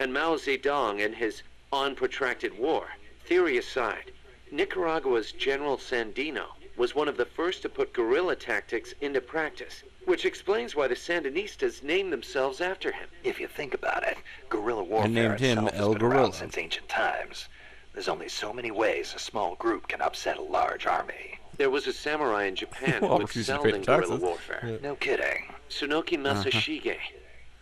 And Mao Zedong and his On Protracted War. Theory aside, Nicaragua's General Sandino was one of the first to put guerrilla tactics into practice, which explains why the Sandinistas named themselves after him.
If you think about it, guerrilla warfare
named him
itself has
El
been around
Guerrilla.
since ancient times. There's only so many ways a small group can upset a large army.
There was a samurai in Japan
Well,
who
refused to
excelled
pay
in guerrilla
taxes.
warfare.
No kidding.
Tsunoki Masashige.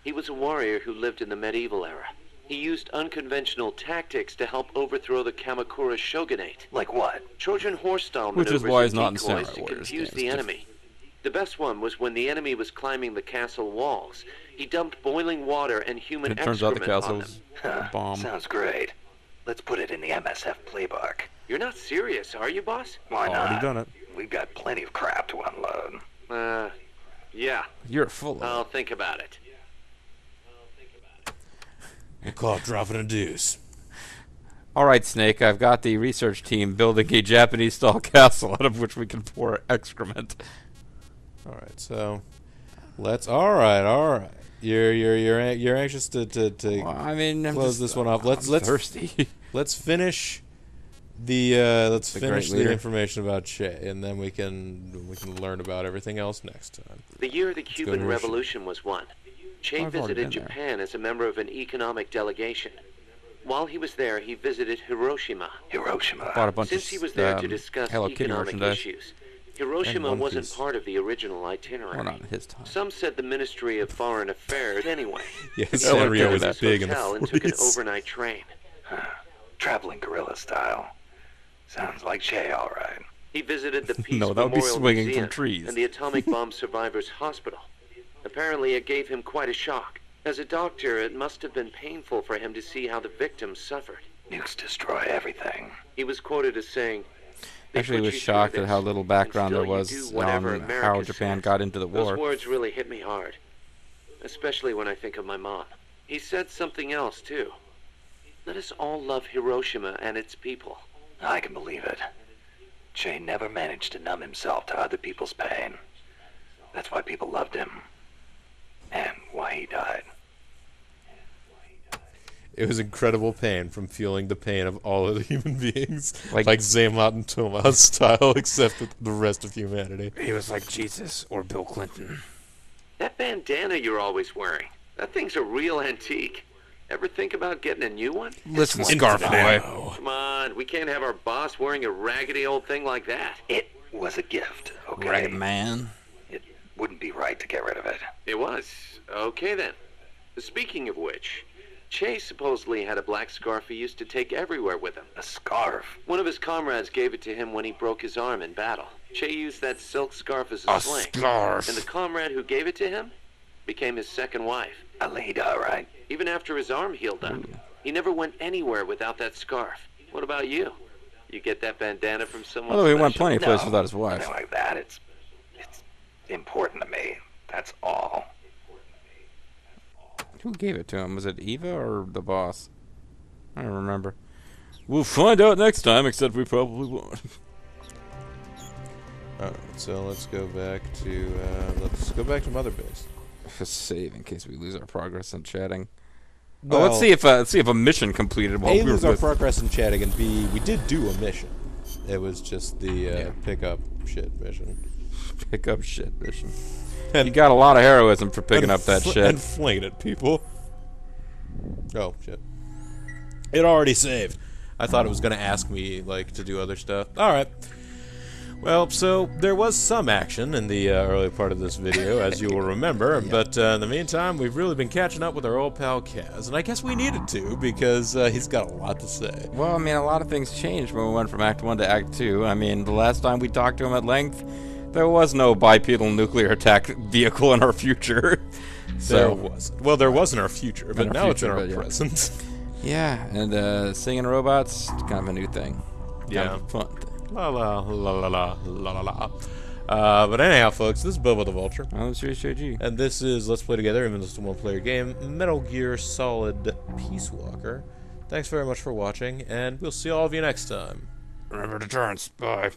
He was a warrior who lived in the medieval era. He used unconventional tactics to help overthrow the Kamakura shogunate.
Like what?
Trojan horse-style
Which is
maneuvers
why
and
he's not in
decoys
Samurai
to
Warriors
confuse
games.
the enemy. The best one was when the enemy was climbing the castle walls. He dumped boiling water and human
It turns out the
excrement on
castle's
them.
a bomb.
Sounds great. Let's put it in the MSF playbook.
You're not serious, are you, boss?
Why
Already
not?
done it.
We've got plenty of crap to unload.
Yeah,
You're full of
I'll think about it.
We'll call it dropping a deuce.
Alright, Snake, I've got the research team building a Japanese-style castle out of which we can pour excrement.
Alright, so let's alright. You're anxious to
Well, I mean, I'm
close
just-
this one off.
I'm thirsty.
Let's finish the
The great
the
leader.
information about Che, and then we can learn about everything else next time.
The year the
go
Cuban
to
Revolution was won, Che
I've already
visited
been there.
Japan as a member of an economic delegation. While he was there, he visited Hiroshima.
Hiroshima.
Bought a bunch
Since
of
he was there to
um,
discuss
Hello Kitty
economic
merchandise.
issues, Hiroshima
One
wasn't
Piece.
part of the original itinerary.
Well, not in his time.
Some said the Ministry of Foreign Affairs anyway.
Yes,
Yeah,
Sanrio
okay
was
with that.
big in the
Hotel and took an
40s.
overnight train.
Traveling guerrilla style. Sounds like Che, all right.
He visited the Peace
No, that would be
Memorial
swinging from
Museum
trees.
and the atomic bomb survivors' hospital. Apparently, it gave him quite a shock. As a doctor, it must have been painful for him to see how the victims suffered.
Nukes destroy everything.
He was quoted as saying, "They
Actually,
put
was
you
shocked
through
at how
this,
little
and
background there
still you
was
do
on
whatever
how
America
Japan
says."
got into the
Those
war.
words really hit me hard, especially when I think of my mom. He said something else, too. Let us all love Hiroshima and its people.
I can believe it. Che never managed to numb himself to other people's pain. That's why people loved him. And why he died.
It was incredible pain from feeling the pain of all other human beings,
Like-
like Zaymot and Tomas style, except with the rest of humanity.
He was like Jesus or Bill Clinton.
That bandana you're always wearing, that thing's a real antique. Ever think about getting a new one?
Listen, Scarf Boy.
Come on, we can't have our boss wearing a raggedy old thing like that.
It was a gift, okay?
Ragged man.
It wouldn't be right to get rid of it.
It was. Okay then. Speaking of which, Che supposedly had a black scarf he used to take everywhere with him.
A scarf.
One of his comrades gave it to him when he broke his arm in battle. Che used that silk scarf as a sling.
scarf.
And the comrade who gave it to him became his second wife.
A lady, all right.
Even after his arm healed up, he never went anywhere without that scarf. What about you? You get that bandana from someone
Although he went
special?
plenty of places
No,
without his wife.
Nothing like that. It's important to me. That's all.
Who gave it to him? Was it Eva or the boss? I don't remember. We'll find out next time, except we probably won't.
Alright, so let's go back to Mother Base.
Just save in case we lose our progress in chatting.
Well,
Let's see if a mission completed while
A,
we were
lose our
with.
progress in chatting, and B, we did do a mission. It was just the pick up shit mission.
Pick up shit mission.
And-
You got a lot of heroism for picking
And
up that
fl-
shit.
And fling it at people. Oh, shit.
It already saved. I thought it was going to ask me, like, to do other stuff. Alright. Well, so there was some action in the early part of this video, as you will remember, but in the meantime, we've really been catching up with our old pal Kaz, and I guess we needed to, because he's got a lot to say.
Well, I mean, a lot of things changed when we went from Act 1 to Act 2. I mean, the last time we talked to him at length, there was no bipedal nuclear attack vehicle in our future.
There wasn't. Well, there was in our future, but now it's in our
yeah.
present.
Yeah, and singing robots, kind of a new thing.
Yeah.
Kind of a fun thing.
La la la la la la la la. But anyhow, folks, this is BoboTheVulture.
I'm G.
And this is Let's Play Together, even though it's a one-player game, Metal Gear Solid Peace Walker. Thanks very much for watching, and we'll see all of you next time.
Remember to turn, bye.